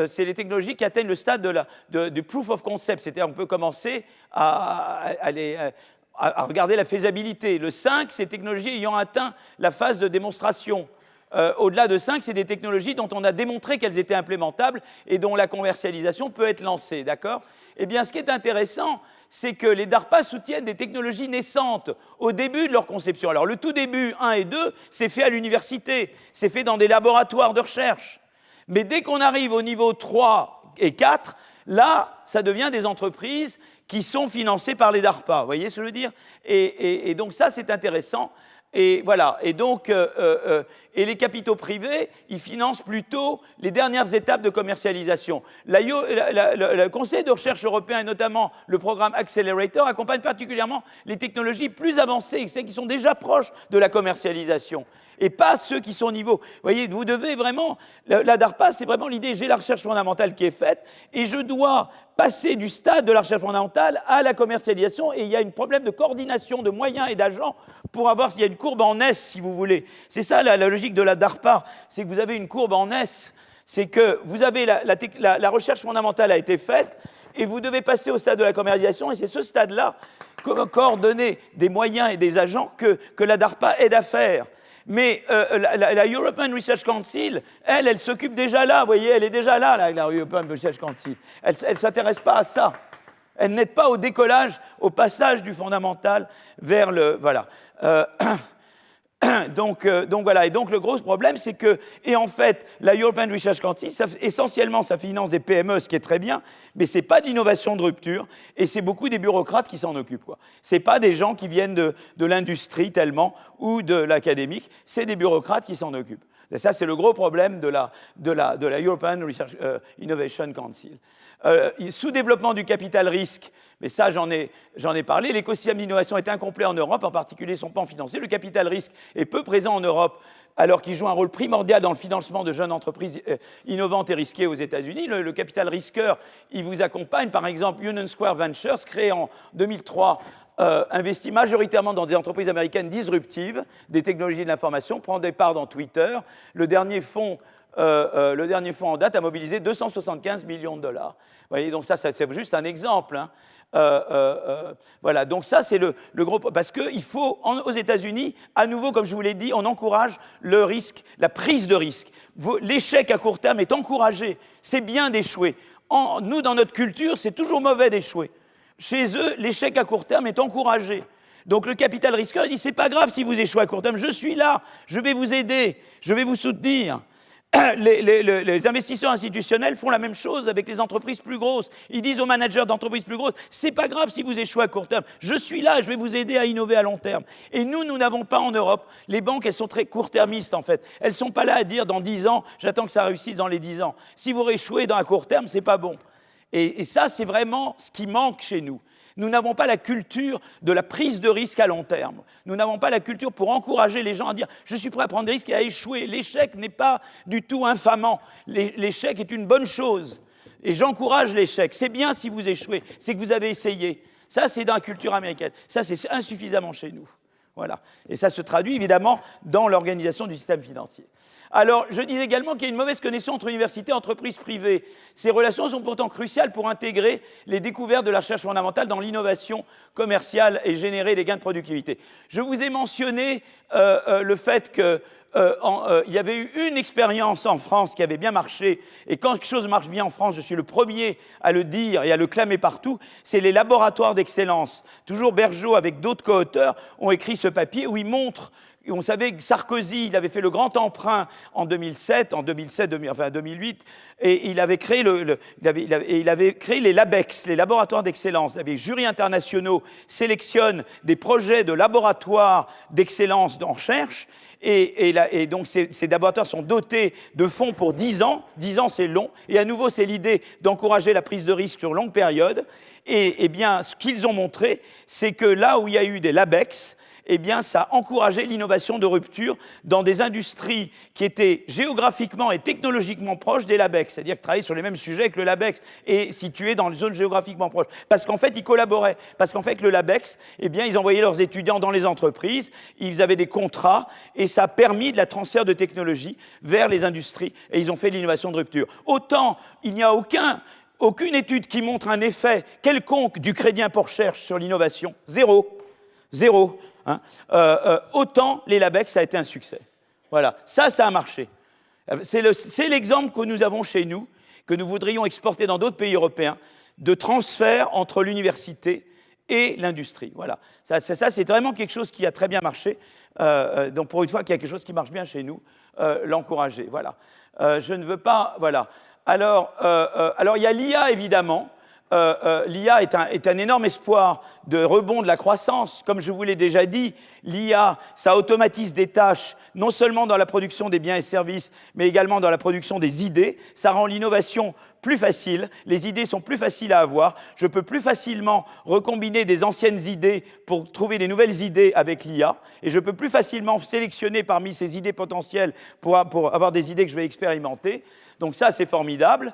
c'est les technologies qui atteignent le stade du proof of concept. C'est-à-dire, on peut commencer à regarder la faisabilité. Le 5, c'est des technologies ayant atteint la phase de démonstration. Au-delà de 5, c'est des technologies dont on a démontré qu'elles étaient implémentables et dont la commercialisation peut être lancée, d'accord? Eh bien, ce qui est intéressant, c'est que les DARPA soutiennent des technologies naissantes au début de leur conception. Alors, le tout début, 1 et 2, c'est fait à l'université, c'est fait dans des laboratoires de recherche. Mais dès qu'on arrive au niveau 3 et 4, là, ça devient des entreprises qui sont financées par les DARPA. Vous voyez ce que je veux dire? Et donc, ça, c'est intéressant. Et voilà, et donc, et les capitaux privés, ils financent plutôt les dernières étapes de commercialisation. Le Conseil de recherche européen, et notamment le programme Accelerator, accompagne particulièrement les technologies plus avancées, celles qui sont déjà proches de la commercialisation, et pas ceux qui sont au niveau. Vous voyez, vous devez vraiment, la DARPA, c'est vraiment l'idée, j'ai la recherche fondamentale qui est faite, et je dois passer du stade de la recherche fondamentale à la commercialisation, et il y a un problème de coordination de moyens et d'agents pour avoir, s'il y a une courbe en S, si vous voulez. C'est ça la logique de la DARPA, c'est que vous avez une courbe en S, c'est que vous avez la recherche fondamentale a été faite, et vous devez passer au stade de la commercialisation, et c'est ce stade-là, coordonner des moyens et des agents que la DARPA aide à faire. Mais la European Research Council, elle s'occupe déjà là, vous voyez, elle est déjà là, la European Research Council. Elle ne s'intéresse pas à ça. Elle n'aide pas au décollage, au passage du fondamental vers le... Voilà. Donc voilà, et donc le gros problème, c'est que, et en fait, la European Research Council, essentiellement, ça finance des PME, ce qui est très bien, mais ce n'est pas de l'innovation de rupture, et c'est beaucoup des bureaucrates qui s'en occupent, quoi. Ce n'est pas des gens qui viennent de l'industrie tellement, ou de l'académique, c'est des bureaucrates qui s'en occupent. Et ça, c'est le gros problème de la European Research Innovation Council. Sous-développement du capital risque, mais ça, j'en ai parlé. L'écosystème d'innovation est incomplet en Europe, en particulier son pan financier. Le capital risque est peu présent en Europe, alors qu'il joue un rôle primordial dans le financement de jeunes entreprises innovantes et risquées aux États-Unis. Le capital risqueur, il vous accompagne. Par exemple, Union Square Ventures, créé en 2003, investit majoritairement dans des entreprises américaines disruptives, des technologies de l'information, prend des parts dans Twitter. Le dernier fonds en date a mobilisé 275 millions de dollars. Vous voyez, donc ça c'est juste un exemple, hein. Voilà, donc ça c'est le gros... Parce qu'il faut, aux États-Unis, à nouveau, comme je vous l'ai dit, on encourage le risque, la prise de risque. L'échec à court terme est encouragé. C'est bien d'échouer. Nous, dans notre culture, c'est toujours mauvais d'échouer. Chez eux, l'échec à court terme est encouragé. Donc le capital risqueur, il dit, c'est pas grave si vous échouez à court terme, je suis là, je vais vous aider, je vais vous soutenir. Les investisseurs institutionnels font la même chose avec les entreprises plus grosses. Ils disent aux managers d'entreprises plus grosses, c'est pas grave si vous échouez à court terme, je suis là, je vais vous aider à innover à long terme. Et nous n'avons pas en Europe, les banques, elles sont très court-termistes en fait. Elles sont pas là à dire dans 10 ans, j'attends que ça réussisse dans les 10 ans. Si vous échouez dans un court terme, c'est pas bon. Et ça, c'est vraiment ce qui manque chez nous. Nous n'avons pas la culture de la prise de risque à long terme. Nous n'avons pas la culture pour encourager les gens à dire « je suis prêt à prendre des risques et à échouer ». L'échec n'est pas du tout infamant. L'échec est une bonne chose. Et j'encourage l'échec. C'est bien si vous échouez, c'est que vous avez essayé. Ça, c'est dans la culture américaine. Ça, c'est insuffisamment chez nous. Voilà. Et ça se traduit évidemment dans l'organisation du système financier. Alors, je dis également qu'il y a une mauvaise connexion entre universités et entreprises privées. Ces relations sont pourtant cruciales pour intégrer les découvertes de la recherche fondamentale dans l'innovation commerciale et générer des gains de productivité. Je vous ai mentionné le fait qu'il y avait eu une expérience en France qui avait bien marché, et quand quelque chose marche bien en France, je suis le premier à le dire et à le clamer partout, c'est les laboratoires d'excellence. Toujours Bergeau, avec d'autres co-auteurs, ont écrit ce papier où ils montrent. On savait que Sarkozy, il avait fait le grand emprunt en 2007, enfin 2008, et il avait créé, il avait créé les LABEX, les laboratoires d'excellence. Les jurys internationaux sélectionnent des projets de laboratoires d'excellence en recherche, et donc ces laboratoires sont dotés de fonds pour 10 ans. 10 ans, c'est long, et à nouveau, c'est l'idée d'encourager la prise de risque sur longue période. Et bien, ce qu'ils ont montré, c'est que là où il y a eu des LABEX, eh bien, ça a encouragé l'innovation de rupture dans des industries qui étaient géographiquement et technologiquement proches des LABEX, c'est-à-dire travailler sur les mêmes sujets que le LABEX et situé dans les zones géographiquement proches. Parce qu'en fait, ils collaboraient. Parce qu'en fait, le LABEX, eh bien, ils envoyaient leurs étudiants dans les entreprises, ils avaient des contrats, et ça a permis de la transfert de technologie vers les industries, et ils ont fait l'innovation de rupture. Autant, il n'y a aucune étude qui montre un effet quelconque du crédit impôt recherche sur l'innovation. Zéro. Zéro. Hein. Autant les LABEX, ça a été un succès. Voilà, ça a marché. C'est l'exemple que nous avons chez nous, que nous voudrions exporter dans d'autres pays européens, de transfert entre l'université et l'industrie. Voilà, ça c'est vraiment quelque chose qui a très bien marché. Donc pour une fois qu'il y a quelque chose qui marche bien chez nous, l'encourager. Voilà. Je ne veux pas... Voilà. Alors il y a l'IA, évidemment. L'IA est un énorme espoir de rebond de la croissance. Comme je vous l'ai déjà dit, l'IA, ça automatise des tâches, non seulement dans la production des biens et services, mais également dans la production des idées. Ça rend l'innovation plus facile, les idées sont plus faciles à avoir. Je peux plus facilement recombiner des anciennes idées pour trouver des nouvelles idées avec l'IA, et je peux plus facilement sélectionner parmi ces idées potentielles pour avoir des idées que je vais expérimenter. Donc ça, c'est formidable.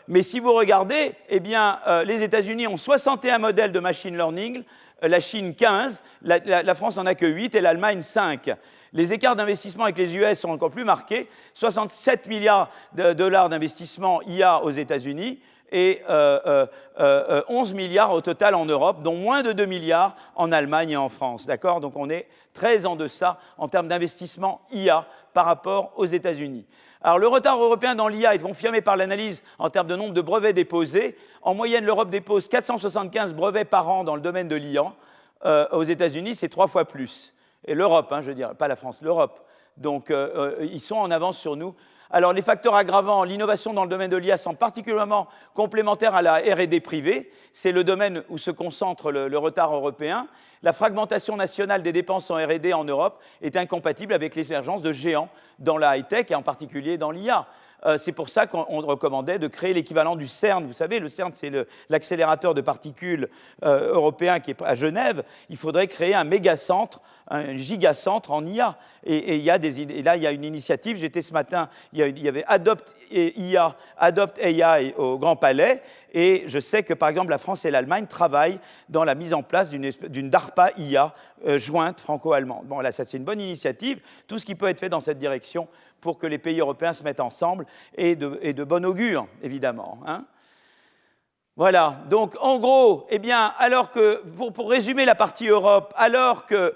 Mais si vous regardez, eh bien, les États-Unis ont 61 modèles de machine learning, la Chine 15, la France n'en a que 8 et l'Allemagne 5. Les écarts d'investissement avec les US sont encore plus marqués, 67 milliards de dollars d'investissement IA aux États-Unis et 11 milliards au total en Europe, dont moins de 2 milliards en Allemagne et en France. D'accord ? Donc on est très en deçà en termes d'investissement IA par rapport aux États-Unis. Alors, le retard européen dans l'IA est confirmé par l'analyse en termes de nombre de brevets déposés. En moyenne, l'Europe dépose 475 brevets par an dans le domaine de l'IA. Aux États-Unis, c'est 3 fois plus. Et l'Europe, hein, je veux dire, pas la France, l'Europe. Donc, ils sont en avance sur nous. Alors, les facteurs aggravants, l'innovation dans le domaine de l'IA sont particulièrement complémentaires à la R&D privée. C'est le domaine où se concentre le retard européen. La fragmentation nationale des dépenses en R&D en Europe est incompatible avec l'émergence de géants dans la high-tech et en particulier dans l'IA. C'est pour ça qu'on recommandait de créer l'équivalent du CERN. Vous savez, le CERN, c'est l'accélérateur de particules européen qui est à Genève. Il faudrait créer un mégacentre, un gigacentre en IA. Et là, il y a une initiative. J'étais ce matin, il y avait Adopt IA, Adopt AI au Grand Palais. Et je sais que, par exemple, la France et l'Allemagne travaillent dans la mise en place d'une DARPA IA jointe franco-allemande. Bon, là, ça, c'est une bonne initiative. Tout ce qui peut être fait dans cette direction pour que les pays européens se mettent ensemble est de bon augure, évidemment. Hein. Voilà, donc en gros, eh bien, alors que, pour résumer la partie Europe, alors que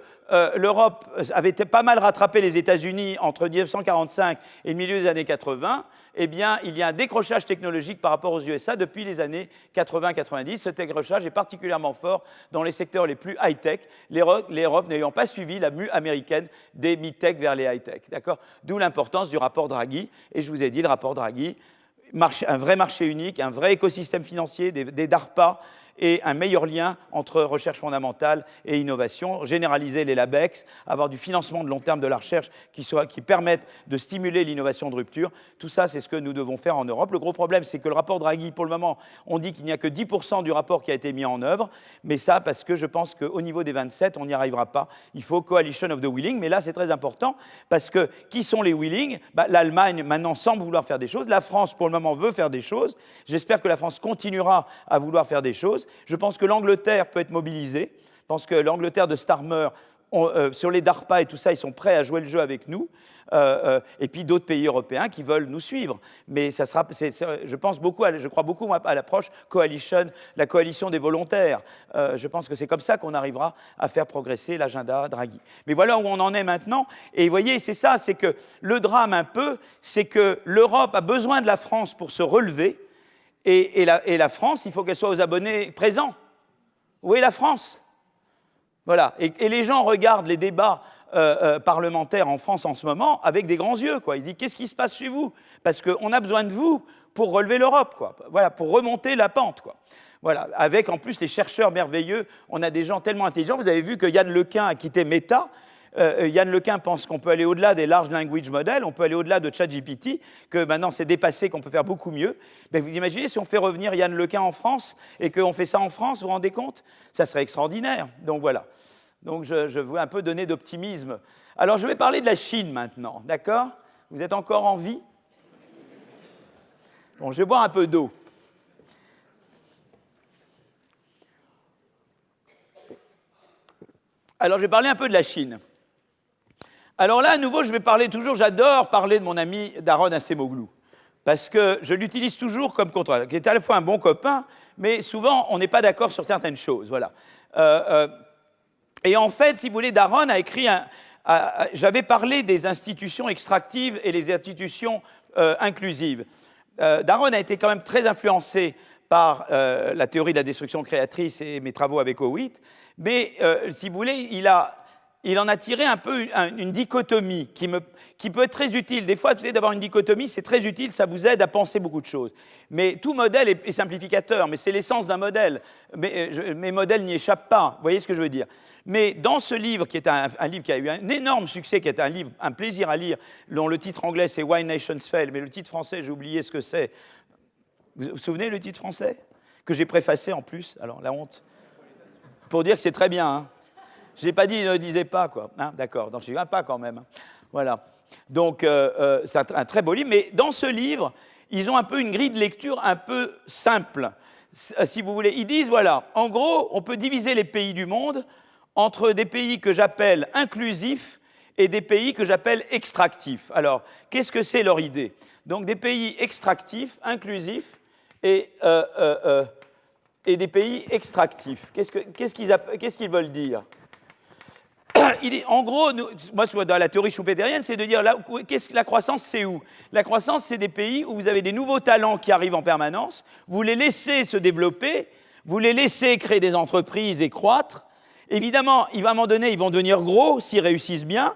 l'Europe avait pas mal rattrapé les États-Unis entre 1945 et le milieu des années 80, eh bien, il y a un décrochage technologique par rapport aux USA depuis les années 80-90. Ce décrochage est particulièrement fort dans les secteurs les plus high-tech, l'Europe n'ayant pas suivi la mue américaine des mid-tech vers les high-tech. D'accord ? D'où l'importance du rapport Draghi. Et je vous ai dit, le rapport Draghi, un vrai marché unique, un vrai écosystème financier, des DARPA et un meilleur lien entre recherche fondamentale et innovation, généraliser les LabEx, avoir du financement de long terme de la recherche qui permette de stimuler l'innovation de rupture. Tout ça, c'est ce que nous devons faire en Europe. Le gros problème, c'est que le rapport Draghi, pour le moment, on dit qu'il n'y a que 10% du rapport qui a été mis en œuvre, mais ça, parce que je pense qu'au niveau des 27, on n'y arrivera pas. Il faut coalition of the willing, mais là, c'est très important, parce que qui sont les willing ? L'Allemagne, maintenant, semble vouloir faire des choses. La France, pour le moment, veut faire des choses. J'espère que la France continuera à vouloir faire des choses. Je pense que l'Angleterre peut être mobilisée. Je pense que l'Angleterre de Starmer, sur les DARPA et tout ça, ils sont prêts à jouer le jeu avec nous. Et puis d'autres pays européens qui veulent nous suivre. Mais ça sera, je crois beaucoup à l'approche coalition, la coalition des volontaires. Je pense que c'est comme ça qu'on arrivera à faire progresser l'agenda Draghi. Mais voilà où on en est maintenant. Et vous voyez, c'est ça, c'est que le drame un peu, c'est que l'Europe a besoin de la France pour se relever. Et la France, il faut qu'elle soit aux abonnés présents. Où est la France ? Voilà. Et les gens regardent les débats parlementaires en France en ce moment avec des grands yeux, quoi. Ils disent, qu'est-ce qui se passe chez vous ? Parce qu'on a besoin de vous pour relever l'Europe, quoi. Voilà, pour remonter la pente, quoi. Voilà. Avec en plus les chercheurs merveilleux, on a des gens tellement intelligents. Vous avez vu que Yann Lequin a quitté Meta. Yann Lequin pense qu'on peut aller au-delà des large language models, on peut aller au-delà de ChatGPT, que maintenant c'est dépassé, qu'on peut faire beaucoup mieux. Mais vous imaginez si on fait revenir Yann Lequin en France et qu'on fait ça en France, vous vous rendez compte ? Ça serait extraordinaire. Donc voilà. Donc je veux un peu donner d'optimisme. Alors je vais parler de la Chine maintenant, d'accord ? Vous êtes encore en vie ? Bon, je vais boire un peu d'eau. Alors je vais parler un peu de la Chine. Alors là, à nouveau, je vais parler toujours, j'adore parler de mon ami Daron Acemoglu, parce que je l'utilise toujours comme contre, qui est à la fois un bon copain, mais souvent, on n'est pas d'accord sur certaines choses, voilà. Et en fait, si vous voulez, Daron a écrit j'avais parlé des institutions extractives et les institutions inclusives. Daron a été quand même très influencé par la théorie de la destruction créatrice et mes travaux avec Howitt, mais si vous voulez, il en a tiré un peu une dichotomie qui peut être très utile. Des fois, vous savez, d'avoir une dichotomie, c'est très utile, ça vous aide à penser beaucoup de choses. Mais tout modèle est simplificateur, mais c'est l'essence d'un modèle. Mes modèles n'y échappent pas, vous voyez ce que je veux dire. Mais dans ce livre, qui est un livre qui a eu un énorme succès, qui est un livre, un plaisir à lire, dont le titre anglais c'est Why Nations Fail, mais le titre français, j'ai oublié ce que c'est. Vous vous souvenez le titre français ? Que j'ai préfacé en plus, alors la honte. Pour dire que c'est très bien, hein. Je n'ai pas dit ne lisez pas, quoi. Hein, d'accord, donc je ne viens pas quand même. Hein. Voilà. Donc, c'est un très beau livre. Mais dans ce livre, ils ont un peu une grille de lecture un peu simple, si vous voulez. Ils disent, voilà, en gros, on peut diviser les pays du monde entre des pays que j'appelle inclusifs et des pays que j'appelle extractifs. Alors, qu'est-ce que c'est leur idée ? Donc, des pays extractifs, inclusifs et des pays extractifs. Qu'est-ce qu'ils veulent dire ? En gros, moi, dans la théorie schumpeterienne, c'est de dire la croissance, c'est où ? La croissance, c'est des pays où vous avez des nouveaux talents qui arrivent en permanence, vous les laissez se développer, vous les laissez créer des entreprises et croître. Évidemment, à un moment donné, ils vont devenir gros s'ils réussissent bien,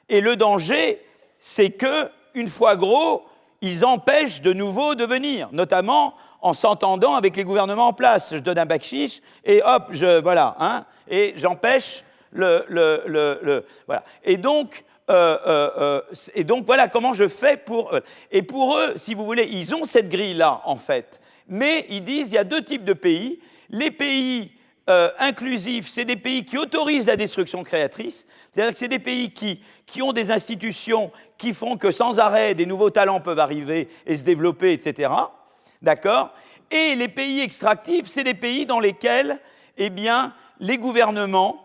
et le danger, c'est qu'une fois gros, ils empêchent de nouveau de venir, notamment en s'entendant avec les gouvernements en place. Je donne un bakchich, et hop, voilà, hein, et j'empêche voilà. Et donc, voilà comment je fais pour eux. Et pour eux, si vous voulez, ils ont cette grille-là, en fait. Mais ils disent, il y a deux types de pays. Les pays inclusifs, c'est des pays qui autorisent la destruction créatrice. C'est-à-dire que c'est des pays qui ont des institutions qui font que sans arrêt, des nouveaux talents peuvent arriver et se développer, etc. D'accord ? Et les pays extractifs, c'est des pays dans lesquels, eh bien, les gouvernements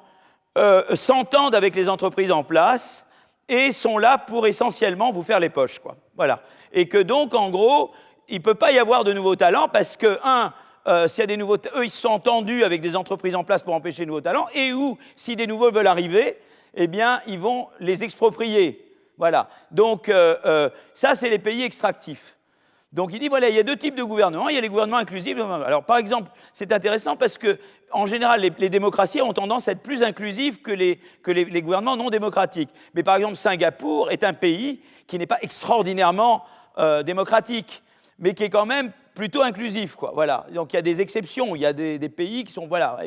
s'entendent avec les entreprises en place et sont là pour essentiellement vous faire les poches, quoi. Voilà. Et que donc, en gros, il ne peut pas y avoir de nouveaux talents parce que, s'il y a des nouveaux... Eux, ils se sont entendus avec des entreprises en place pour empêcher les nouveaux talents, et où, si des nouveaux veulent arriver, eh bien, ils vont les exproprier. Voilà. Donc, ça, c'est les pays extractifs. Donc, il dit, voilà, il y a deux types de gouvernements. Il y a les gouvernements inclusifs. Alors, par exemple, c'est intéressant parce que, en général, les démocraties ont tendance à être plus inclusives que les gouvernements non démocratiques. Mais, par exemple, Singapour est un pays qui n'est pas extraordinairement démocratique, mais qui est quand même plutôt inclusif, quoi. Voilà. Donc, il y a des exceptions. Il y a des pays qui sont... Voilà.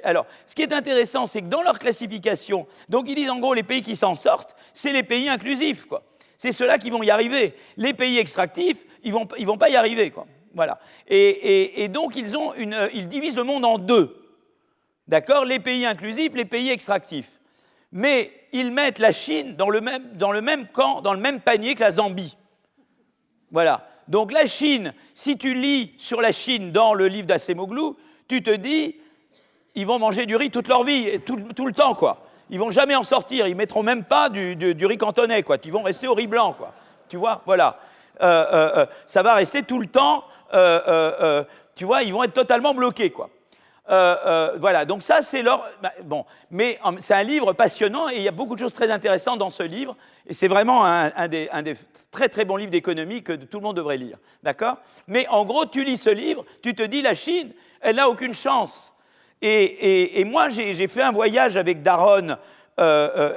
Alors, ce qui est intéressant, c'est que dans leur classification, donc, ils disent, en gros, les pays qui s'en sortent, c'est les pays inclusifs, quoi. C'est ceux-là qui vont y arriver. Les pays extractifs, ils vont pas y arriver, quoi. Voilà. Et donc, ils divisent le monde en deux. D'accord? Les pays inclusifs, les pays extractifs. Mais ils mettent la Chine dans le même camp, dans le même panier que la Zambie. Voilà. Donc, la Chine, si tu lis sur la Chine dans le livre d'Acemoglu, tu te dis, ils vont manger du riz toute leur vie, tout le temps, quoi. Ils vont jamais en sortir. Ils mettront même pas du riz cantonais, quoi. Ils vont rester au riz blanc, quoi. Tu vois, voilà. Ça va rester tout le temps. Tu vois, ils vont être totalement bloqués, quoi. Voilà. Donc ça, c'est leur. Bon, mais c'est un livre passionnant et il y a beaucoup de choses très intéressantes dans ce livre. Et c'est vraiment un des très très bons livres d'économie que tout le monde devrait lire. D'accord? Mais en gros, tu lis ce livre, tu te dis la Chine, elle n'a aucune chance. Et moi, j'ai fait un voyage avec Daron,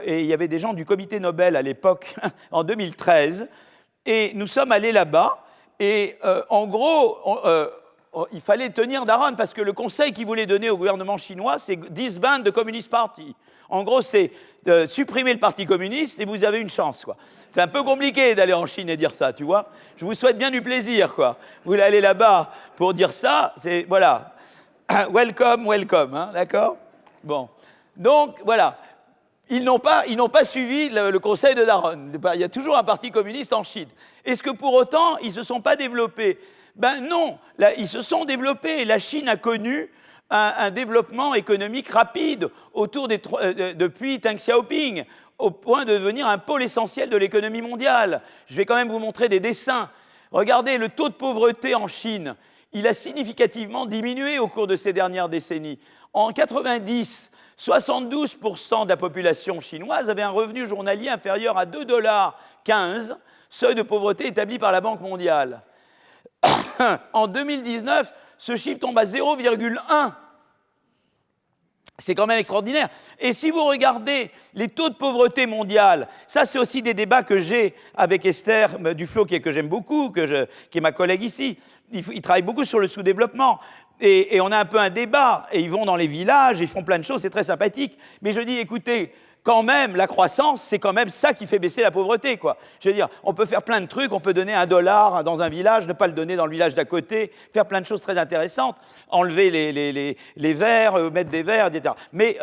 et il y avait des gens du comité Nobel à l'époque, en 2013, et nous sommes allés là-bas, et en gros, il fallait tenir Daron, parce que le conseil qu'il voulait donner au gouvernement chinois, c'est « disband the Communist Party ». En gros, c'est supprimer le Parti communiste et vous avez une chance, quoi. C'est un peu compliqué d'aller en Chine et dire ça, tu vois. Je vous souhaite bien du plaisir, quoi. Vous voulez aller là-bas pour dire ça, c'est... Voilà. Welcome, welcome, hein, d'accord? Bon. Donc, voilà. Ils n'ont pas suivi le conseil de Daron. Il y a toujours un parti communiste en Chine. Est-ce que pour autant, ils ne se sont pas développés? Ben non, là, ils se sont développés. La Chine a connu un développement économique rapide depuis Deng Xiaoping, au point de devenir un pôle essentiel de l'économie mondiale. Je vais quand même vous montrer des dessins. Regardez le taux de pauvreté en Chine. Il a significativement diminué au cours de ces dernières décennies. En 90, 72% de la population chinoise avait un revenu journalier inférieur à 2,15 $, seuil de pauvreté établi par la Banque mondiale. En 2019, ce chiffre tombe à 0,1. C'est quand même extraordinaire. Et si vous regardez les taux de pauvreté mondiale, ça c'est aussi des débats que j'ai avec Esther Duflo, que j'aime beaucoup, qui est ma collègue ici. Il travaille beaucoup sur le sous-développement. Et on a un peu un débat. Et ils vont dans les villages, ils font plein de choses, c'est très sympathique. Mais je dis, écoutez, quand même, la croissance, c'est quand même ça qui fait baisser la pauvreté, quoi. Je veux dire, on peut faire plein de trucs, on peut donner $1 dans un village, ne pas le donner dans le village d'à côté, faire plein de choses très intéressantes, enlever les verres, mettre des verres, etc. Mais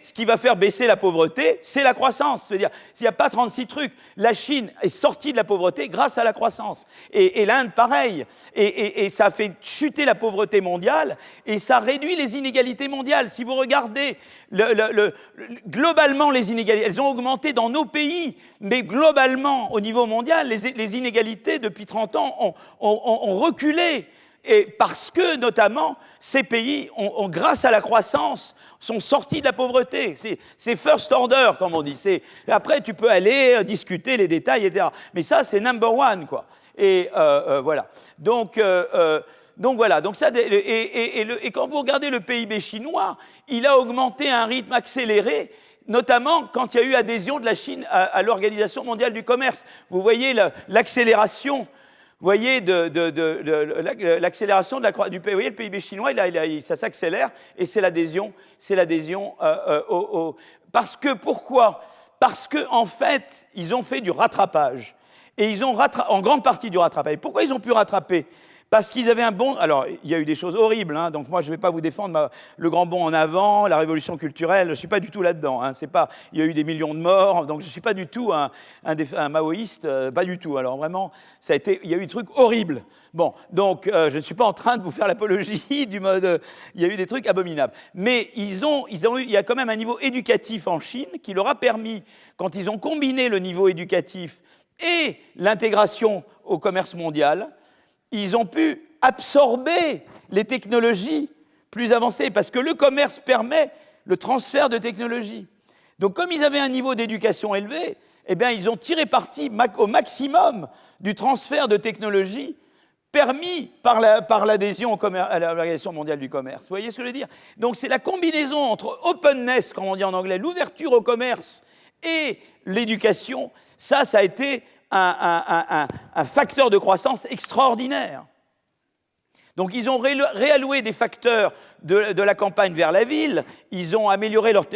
ce qui va faire baisser la pauvreté, c'est la croissance. C'est-à-dire, s'il n'y a pas 36 trucs, la Chine est sortie de la pauvreté grâce à la croissance. Et l'Inde, pareil. Et ça fait chuter la pauvreté mondiale et ça réduit les inégalités mondiales. Si vous regardez globalement, les inégalités, elles ont augmenté dans nos pays, mais globalement, au niveau mondial, les inégalités, depuis 30 ans, ont reculé. Et parce que, notamment, ces pays, grâce à la croissance, sont sortis de la pauvreté. C'est first order, comme on dit. Après, tu peux aller discuter les détails, etc. Mais ça, c'est number one, quoi. Et voilà. Donc voilà, donc ça, et quand vous regardez le PIB chinois, il a augmenté à un rythme accéléré, notamment quand il y a eu adhésion de la Chine à l'Organisation mondiale du commerce. Vous voyez l'accélération, vous voyez l'accélération du PIB. Vous voyez le PIB chinois, ça s'accélère, et c'est l'adhésion, parce que pourquoi? Parce que en fait, ils ont fait du rattrapage, et ils ont en grande partie du rattrapage. Pourquoi ils ont pu rattraper? Parce qu'ils avaient un bond... Alors, il y a eu des choses horribles, hein, donc moi, je ne vais pas vous défendre le grand bond en avant, la révolution culturelle, je ne suis pas du tout là-dedans. Hein, il y a eu des millions de morts, donc je ne suis pas du tout un maoïste, pas du tout. Alors vraiment, il y a eu des trucs horribles. Bon, donc je ne suis pas en train de vous faire l'apologie du mode... il y a eu des trucs abominables. Mais il y a quand même un niveau éducatif en Chine qui leur a permis, quand ils ont combiné le niveau éducatif et l'intégration au commerce mondial, ils ont pu absorber les technologies plus avancées, parce que le commerce permet le transfert de technologies. Donc, comme ils avaient un niveau d'éducation élevé, eh bien, ils ont tiré parti au maximum du transfert de technologies permis par l'adhésion à l'Organisation mondiale du commerce. Vous voyez ce que je veux dire? Donc, c'est la combinaison entre openness, comme on dit en anglais, l'ouverture au commerce et l'éducation. Ça a été un facteur de croissance extraordinaire. Donc, ils ont réalloué des facteurs de la campagne vers la ville, ils ont amélioré leur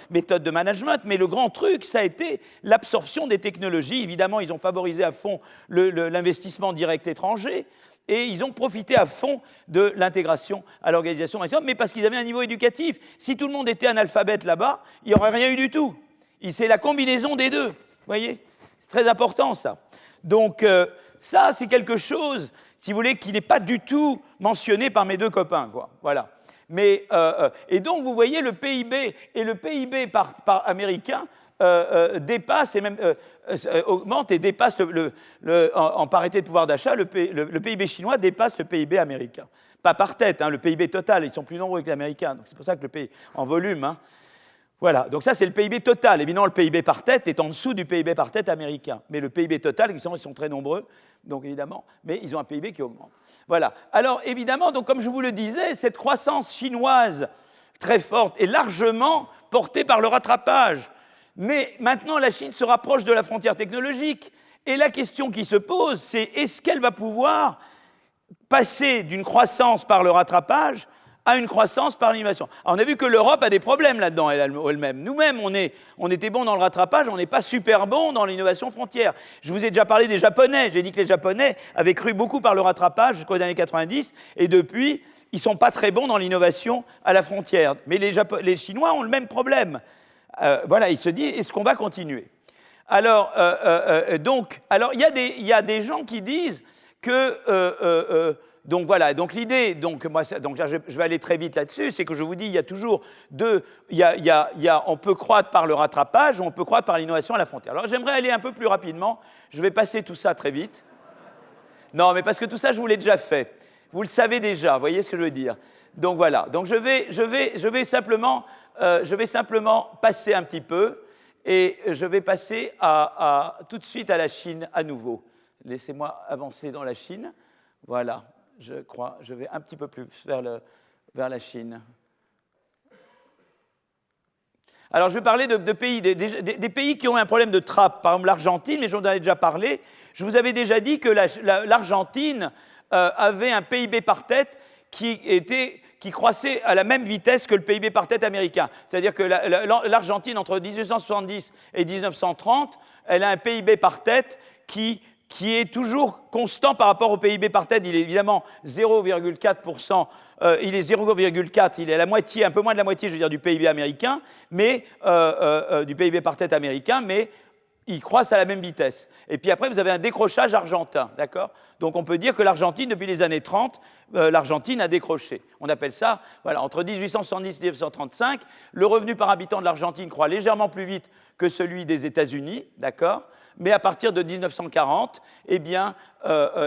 méthode de management, mais le grand truc, ça a été l'absorption des technologies. Évidemment, ils ont favorisé à fond l'investissement direct étranger, et ils ont profité à fond de l'intégration à l'organisation mondiale, mais parce qu'ils avaient un niveau éducatif. Si tout le monde était analphabète là-bas, il n'y aurait rien eu du tout. C'est la combinaison des deux, vous voyez? C'est très important, ça. Donc, ça, c'est quelque chose, si vous voulez, qui n'est pas du tout mentionné par mes deux copains, quoi. Voilà. Mais, et donc, vous voyez, le PIB et le PIB par américain dépasse et même augmente et dépasse en parité de pouvoir d'achat, le PIB chinois dépasse le PIB américain. Pas par tête, hein, le PIB total, ils sont plus nombreux que l'américain, donc c'est pour ça que le PIB en volume, hein. Voilà, donc ça c'est le PIB total. Évidemment, le PIB par tête est en dessous du PIB par tête américain. Mais le PIB total, ils sont très nombreux, donc évidemment, mais ils ont un PIB qui augmente. Voilà. Alors évidemment, donc, comme je vous le disais, cette croissance chinoise très forte est largement portée par le rattrapage. Mais maintenant, la Chine se rapproche de la frontière technologique. Et la question qui se pose, c'est est-ce qu'elle va pouvoir passer d'une croissance par le rattrapage à une croissance par l'innovation. Alors, on a vu que l'Europe a des problèmes là-dedans elle-même. Nous-mêmes, on était bons dans le rattrapage, on n'est pas super bons dans l'innovation frontière. Je vous ai déjà parlé des Japonais. J'ai dit que les Japonais avaient cru beaucoup par le rattrapage jusqu'aux années 90, et depuis, ils ne sont pas très bons dans l'innovation à la frontière. Mais les Chinois ont le même problème. Voilà, ils se disent, est-ce qu'on va continuer? Alors, il y a des gens qui disent que... donc voilà, donc l'idée, donc je vais aller très vite là-dessus, c'est que je vous dis, il y a toujours on peut croître par le rattrapage ou on peut croître par l'innovation à la frontière. Alors j'aimerais aller un peu plus rapidement, je vais passer tout ça très vite. Non, mais parce que tout ça, je vous l'ai déjà fait. Vous le savez déjà, vous voyez ce que je veux dire. Donc voilà, donc je vais simplement passer un petit peu, et je vais passer tout de suite à la Chine à nouveau. Laissez-moi avancer dans la Chine. Voilà. Je crois, je vais un petit peu plus vers la Chine. Alors, je vais parler de pays, des pays qui ont un problème de trappe. Par exemple, l'Argentine, mais j'en ai déjà parlé. Je vous avais déjà dit que l'Argentine avait un PIB par tête qui croissait à la même vitesse que le PIB par tête américain. C'est-à-dire que l'Argentine, entre 1870 et 1930, elle a un PIB par tête qui est toujours constant par rapport au PIB par tête. Il est évidemment 0,4%, il est 0,4, il est la moitié, un peu moins de la moitié, je veux dire, du PIB américain, mais du PIB par tête américain, mais ils croissent à la même vitesse. Et puis après, vous avez un décrochage argentin, d'accord? Donc on peut dire que l'Argentine, depuis les années 30, l'Argentine a décroché. On appelle ça, voilà, entre 1870 et 1935, le revenu par habitant de l'Argentine croît légèrement plus vite que celui des États-Unis, d'accord? Mais à partir de 1940, eh bien,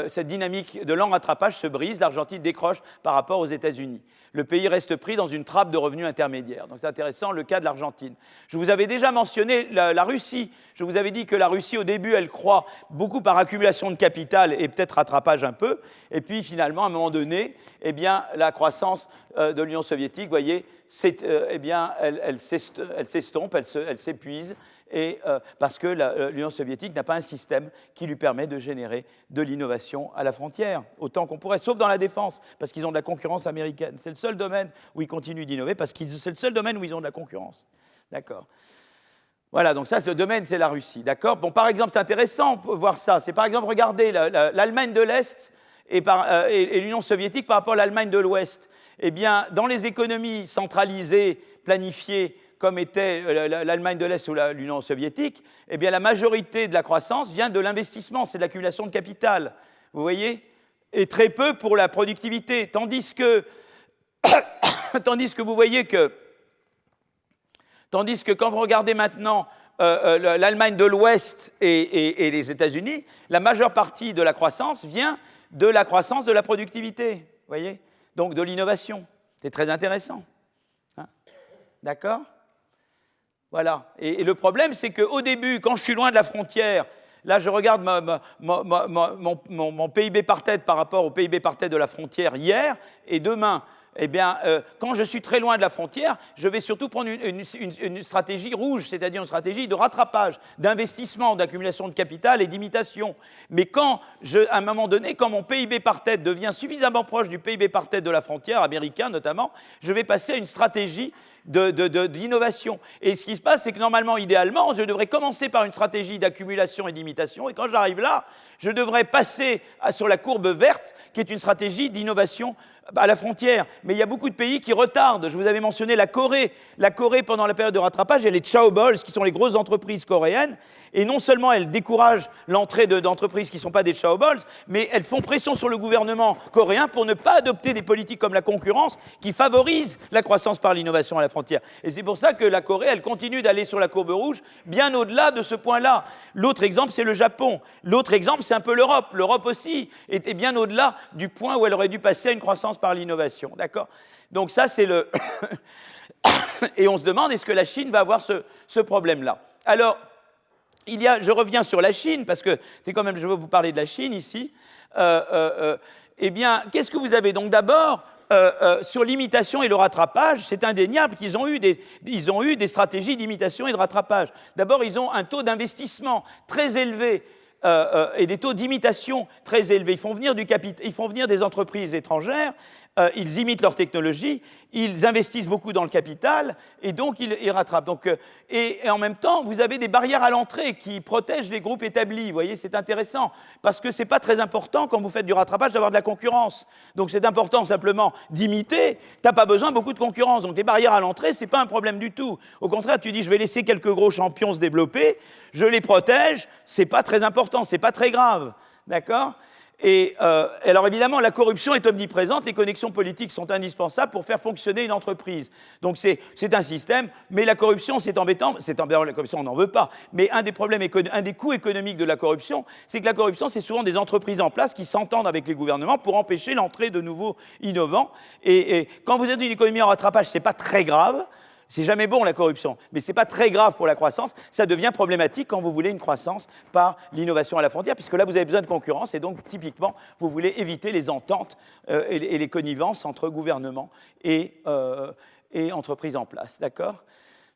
cette dynamique de lent rattrapage se brise, l'Argentine décroche par rapport aux États-Unis. Le pays reste pris dans une trappe de revenus intermédiaires. Donc c'est intéressant, le cas de l'Argentine. Je vous avais déjà mentionné la Russie. Je vous avais dit que la Russie, au début, elle croît beaucoup par accumulation de capital et peut-être rattrapage un peu. Et puis finalement, à un moment donné, eh bien, la croissance de l'Union soviétique, vous voyez, eh bien, elle s'estompe, elle s'épuise. Et parce que l'Union soviétique n'a pas un système qui lui permet de générer de l'innovation à la frontière, autant qu'on pourrait, sauf dans la défense, parce qu'ils ont de la concurrence américaine. C'est le seul domaine où ils continuent d'innover, parce que c'est le seul domaine où ils ont de la concurrence. D'accord. Voilà, donc ça, ce domaine, c'est la Russie. D'accord. Bon, par exemple, c'est intéressant de voir ça. C'est par exemple, regardez l'Allemagne de l'Est et l'Union soviétique par rapport à l'Allemagne de l'Ouest. Eh bien, dans les économies centralisées, planifiées, comme était l'Allemagne de l'Est ou l'Union soviétique, eh bien, la majorité de la croissance vient de l'investissement, c'est de l'accumulation de capital, vous voyez, et très peu pour la productivité, tandis que vous voyez que, quand vous regardez maintenant l'Allemagne de l'Ouest et les États-Unis, la majeure partie de la croissance vient de la croissance de la productivité, vous voyez? Donc de l'innovation. C'est très intéressant. Hein? D'accord? Voilà. Et le problème, c'est qu'au début, quand je suis loin de la frontière, là, je regarde mon PIB par tête par rapport au PIB par tête de la frontière hier et demain. Eh bien, quand je suis très loin de la frontière, je vais surtout prendre une stratégie rouge, c'est-à-dire une stratégie de rattrapage, d'investissement, d'accumulation de capital et d'imitation. Mais quand, à un moment donné, quand mon PIB par tête devient suffisamment proche du PIB par tête de la frontière, américain notamment, je vais passer à une stratégie d'innovation. Et ce qui se passe, c'est que normalement, idéalement, je devrais commencer par une stratégie d'accumulation et d'imitation, et quand j'arrive là, je devrais passer sur la courbe verte, qui est une stratégie d'innovation à la frontière. Mais il y a beaucoup de pays qui retardent. Je vous avais mentionné la Corée. La Corée, pendant la période de rattrapage, il y a les chaebols, qui sont les grosses entreprises coréennes, et non seulement elles découragent l'entrée d'entreprises qui ne sont pas des chaebols, mais elles font pression sur le gouvernement coréen pour ne pas adopter des politiques comme la concurrence qui favorisent la croissance par l'innovation à la frontière. Et c'est pour ça que la Corée, elle continue d'aller sur la courbe rouge, bien au-delà de ce point-là. L'autre exemple, c'est le Japon. L'autre exemple, c'est un peu l'Europe. L'Europe aussi était bien au-delà du point où elle aurait dû passer à une croissance par l'innovation. D'accord? Donc ça, c'est le... Et on se demande, est-ce que la Chine va avoir ce problème-là? Alors, je reviens sur la Chine, parce que c'est quand même, je veux vous parler de la Chine ici. Eh bien, qu'est-ce que vous avez? Donc d'abord, sur l'imitation et le rattrapage, c'est indéniable qu'ils ont eu des stratégies d'imitation et de rattrapage. D'abord, ils ont un taux d'investissement très élevé et des taux d'imitation très élevés. Ils font venir des entreprises étrangères, ils imitent leur technologie, ils investissent beaucoup dans le capital, et donc ils rattrapent. Donc, et en même temps, vous avez des barrières à l'entrée qui protègent les groupes établis. Vous voyez, c'est intéressant, parce que ce n'est pas très important, quand vous faites du rattrapage, d'avoir de la concurrence. Donc c'est important simplement d'imiter, tu n'as pas besoin de beaucoup de concurrence. Donc les barrières à l'entrée, ce n'est pas un problème du tout. Au contraire, tu dis, je vais laisser quelques gros champions se développer, je les protège, ce n'est pas très important, ce n'est pas très grave. D'accord ? Et alors évidemment, la corruption est omniprésente, les connexions politiques sont indispensables pour faire fonctionner une entreprise. Donc c'est un système, mais la corruption, c'est embêtant, la corruption, on n'en veut pas, mais un des coûts économiques de la corruption, c'est que la corruption, c'est souvent des entreprises en place qui s'entendent avec les gouvernements pour empêcher l'entrée de nouveaux innovants. Et quand vous êtes dans une économie en rattrapage, ce n'est pas très grave. C'est jamais bon, la corruption, mais ce n'est pas très grave pour la croissance. Ça devient problématique quand vous voulez une croissance par l'innovation à la frontière, puisque là, vous avez besoin de concurrence, et donc, typiquement, vous voulez éviter les ententes et les connivences entre gouvernements et entreprises en place. D'accord ?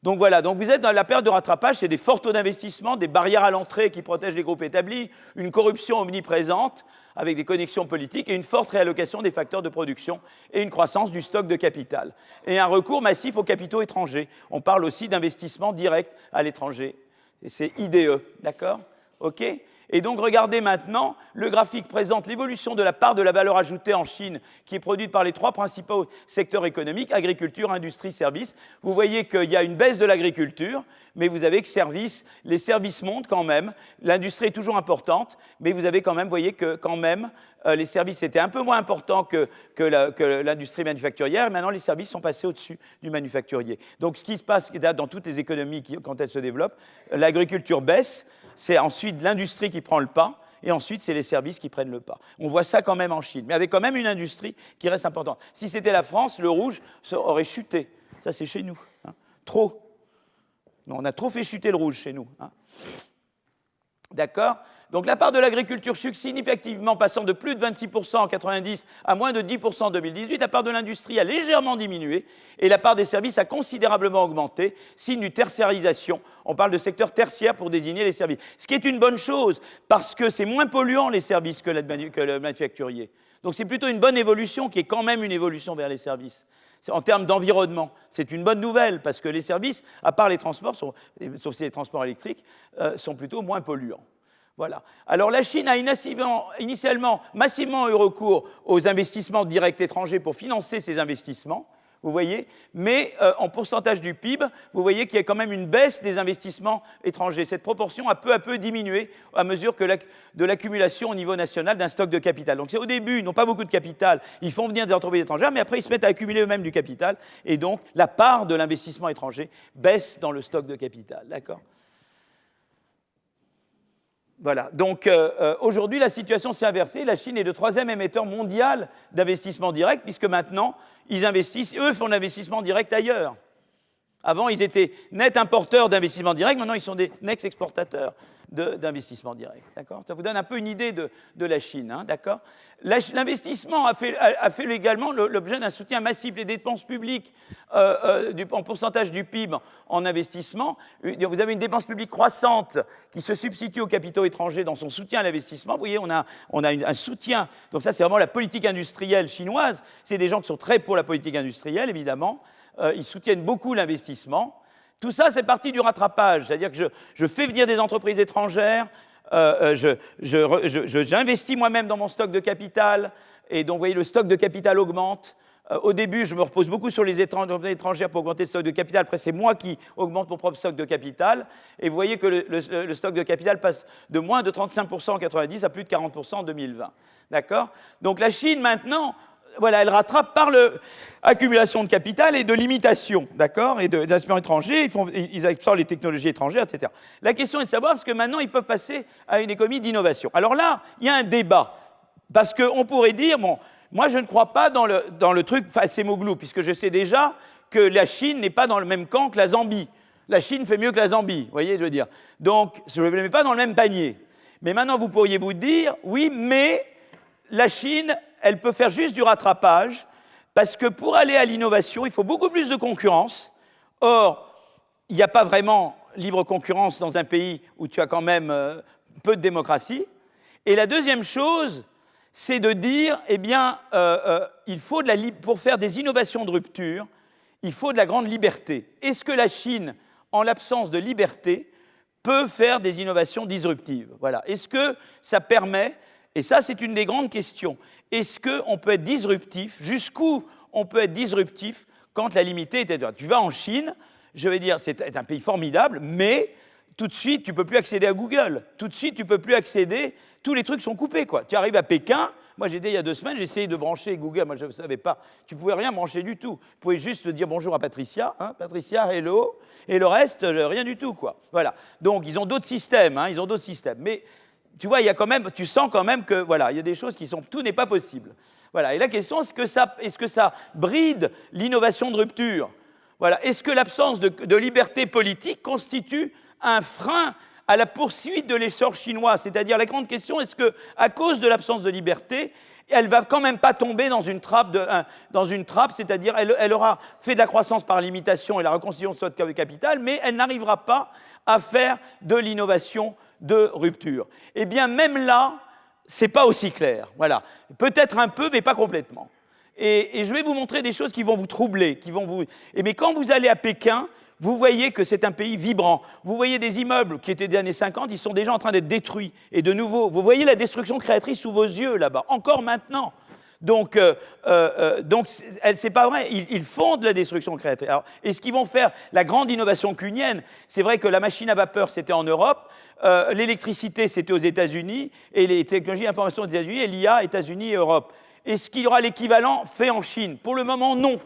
Donc voilà, donc vous êtes dans la période de rattrapage, c'est des forts taux d'investissement, des barrières à l'entrée qui protègent les groupes établis, une corruption omniprésente avec des connexions politiques et une forte réallocation des facteurs de production et une croissance du stock de capital. Et un recours massif aux capitaux étrangers. On parle aussi d'investissement direct à l'étranger. Et c'est IDE, d'accord ? OK ? Et donc, regardez maintenant, le graphique présente l'évolution de la part de la valeur ajoutée en Chine qui est produite par les trois principaux secteurs économiques, agriculture, industrie, services. Vous voyez qu'il y a une baisse de l'agriculture, mais vous avez que les services montent quand même. L'industrie est toujours importante, mais vous avez quand même, vous voyez que quand même, les services étaient un peu moins importants que l'industrie manufacturière, et maintenant les services sont passés au-dessus du manufacturier. Donc ce qui se passe dans toutes les économies quand elles se développent, l'agriculture baisse, c'est ensuite l'industrie qui prend le pas, et ensuite c'est les services qui prennent le pas. On voit ça quand même en Chine, mais avec quand même une industrie qui reste importante. Si c'était la France, le rouge aurait chuté. Ça c'est chez nous. Hein. Trop. Non, on a trop fait chuter le rouge chez nous. Hein. D'accord ? Donc la part de l'agriculture chute significativement, passant de plus de 26% en 90 à moins de 10% en 2018. La part de l'industrie a légèrement diminué et la part des services a considérablement augmenté, signe d'une tertiarisation. On parle de secteur tertiaire pour désigner les services. Ce qui est une bonne chose, parce que c'est moins polluant les services que le manufacturier. Donc c'est plutôt une bonne évolution qui est quand même une évolution vers les services. En termes d'environnement, c'est une bonne nouvelle, parce que les services, à part les transports, sauf si les transports électriques, sont plutôt moins polluants. Voilà. Alors la Chine a initialement massivement eu recours aux investissements directs étrangers pour financer ses investissements, vous voyez, mais en pourcentage du PIB, vous voyez qu'il y a quand même une baisse des investissements étrangers. Cette proportion a peu à peu diminué à mesure de l'accumulation au niveau national d'un stock de capital. Donc au début, ils n'ont pas beaucoup de capital, ils font venir des entreprises étrangères, mais après ils se mettent à accumuler eux-mêmes du capital, et donc la part de l'investissement étranger baisse dans le stock de capital. D'accord ? Voilà. Donc aujourd'hui, la situation s'est inversée. La Chine est le troisième émetteur mondial d'investissement direct, puisque maintenant, ils investissent, eux font l'investissement direct ailleurs. Avant, ils étaient nets importeurs d'investissement direct, maintenant, ils sont des nets exportateurs d'investissement direct. D'accord ? Ça vous donne un peu une idée de la Chine. Hein, d'accord ? L'investissement a fait également l'objet d'un soutien massif. Les dépenses publiques en pourcentage du PIB en investissement, vous avez une dépense publique croissante qui se substitue aux capitaux étrangers dans son soutien à l'investissement. Vous voyez, on a un soutien. Donc ça, c'est vraiment la politique industrielle chinoise. C'est des gens qui sont très pour la politique industrielle, évidemment. Ils soutiennent beaucoup l'investissement. Tout ça, c'est partie du rattrapage. C'est-à-dire que je fais venir des entreprises étrangères, j'investis moi-même dans mon stock de capital, et donc, vous voyez, le stock de capital augmente. Au début, je me repose beaucoup sur les entreprises étrangères pour augmenter le stock de capital. Après, c'est moi qui augmente mon propre stock de capital. Et vous voyez que le stock de capital passe de moins de 35% en 1990 à plus de 40% en 2020. D'accord ? Donc, la Chine, maintenant... Voilà, elle rattrape par l'accumulation de capital et de limitation, d'accord, et d'investissement étranger, ils absorbent les technologies étrangères, etc. La question est de savoir est-ce que maintenant ils peuvent passer à une économie d'innovation. Alors là, il y a un débat, parce qu'on pourrait dire, bon, moi je ne crois pas dans le truc Acemoglu, puisque je sais déjà que la Chine n'est pas dans le même camp que la Zambie. La Chine fait mieux que la Zambie, vous voyez, je veux dire. Donc, je ne les mets pas dans le même panier. Mais maintenant, vous pourriez vous dire, oui, mais la Chine... elle peut faire juste du rattrapage, parce que pour aller à l'innovation, il faut beaucoup plus de concurrence. Or, il n'y a pas vraiment libre concurrence dans un pays où tu as quand même peu de démocratie. Et la deuxième chose, c'est de dire, eh bien, il faut pour faire des innovations de rupture, il faut de la grande liberté. Est-ce que la Chine, en l'absence de liberté, peut faire des innovations disruptives ? Voilà. Est-ce que ça permet... Et ça, c'est une des grandes questions. Est-ce qu'on peut être disruptif ? Jusqu'où on peut être disruptif quand la limite est... Tu vas en Chine, je vais dire, c'est un pays formidable, mais tout de suite, tu ne peux plus accéder à Google. Tout de suite, tu ne peux plus accéder... Tous les trucs sont coupés, quoi. Tu arrives à Pékin... Moi, j'étais il y a 2 semaines, j'ai essayé de brancher Google. Moi, je ne savais pas. Tu ne pouvais rien brancher du tout. Tu pouvais juste dire bonjour à Patricia. Hein, Patricia, hello. Et le reste, rien du tout, quoi. Voilà. Donc, ils ont d'autres systèmes. Hein, ils ont d'autres systèmes. Mais... tu vois, il y a quand même, tu sens quand même que, voilà, il y a des choses qui sont... tout n'est pas possible. Voilà. Et la question, est-ce que ça bride l'innovation de rupture ? Voilà. Est-ce que l'absence de liberté politique constitue un frein à la poursuite de l'essor chinois ? C'est-à-dire, la grande question, est-ce qu'à cause de l'absence de liberté, elle ne va quand même pas tomber dans une trappe, c'est-à-dire, elle aura fait de la croissance par limitation et la reconstitution de son capital, mais elle n'arrivera pas à faire de l'innovation de rupture. Eh bien, même là, ce n'est pas aussi clair. Voilà. Peut-être un peu, mais pas complètement. Et je vais vous montrer des choses qui vont vous troubler, mais quand vous allez à Pékin, vous voyez que c'est un pays vibrant. Vous voyez des immeubles qui étaient des années 50, ils sont déjà en train d'être détruits. Et de nouveau, vous voyez la destruction créatrice sous vos yeux, là-bas, encore maintenant. Donc c'est pas vrai, ils font de la destruction créatrice. Alors, est-ce qu'ils vont faire la grande innovation cunienne ? C'est vrai que la machine à vapeur, c'était en Europe, l'électricité, c'était aux États-Unis, et les technologies d'information aux États-Unis, et l'IA, États-Unis et Europe. Est-ce qu'il y aura l'équivalent fait en Chine ? Pour le moment, non.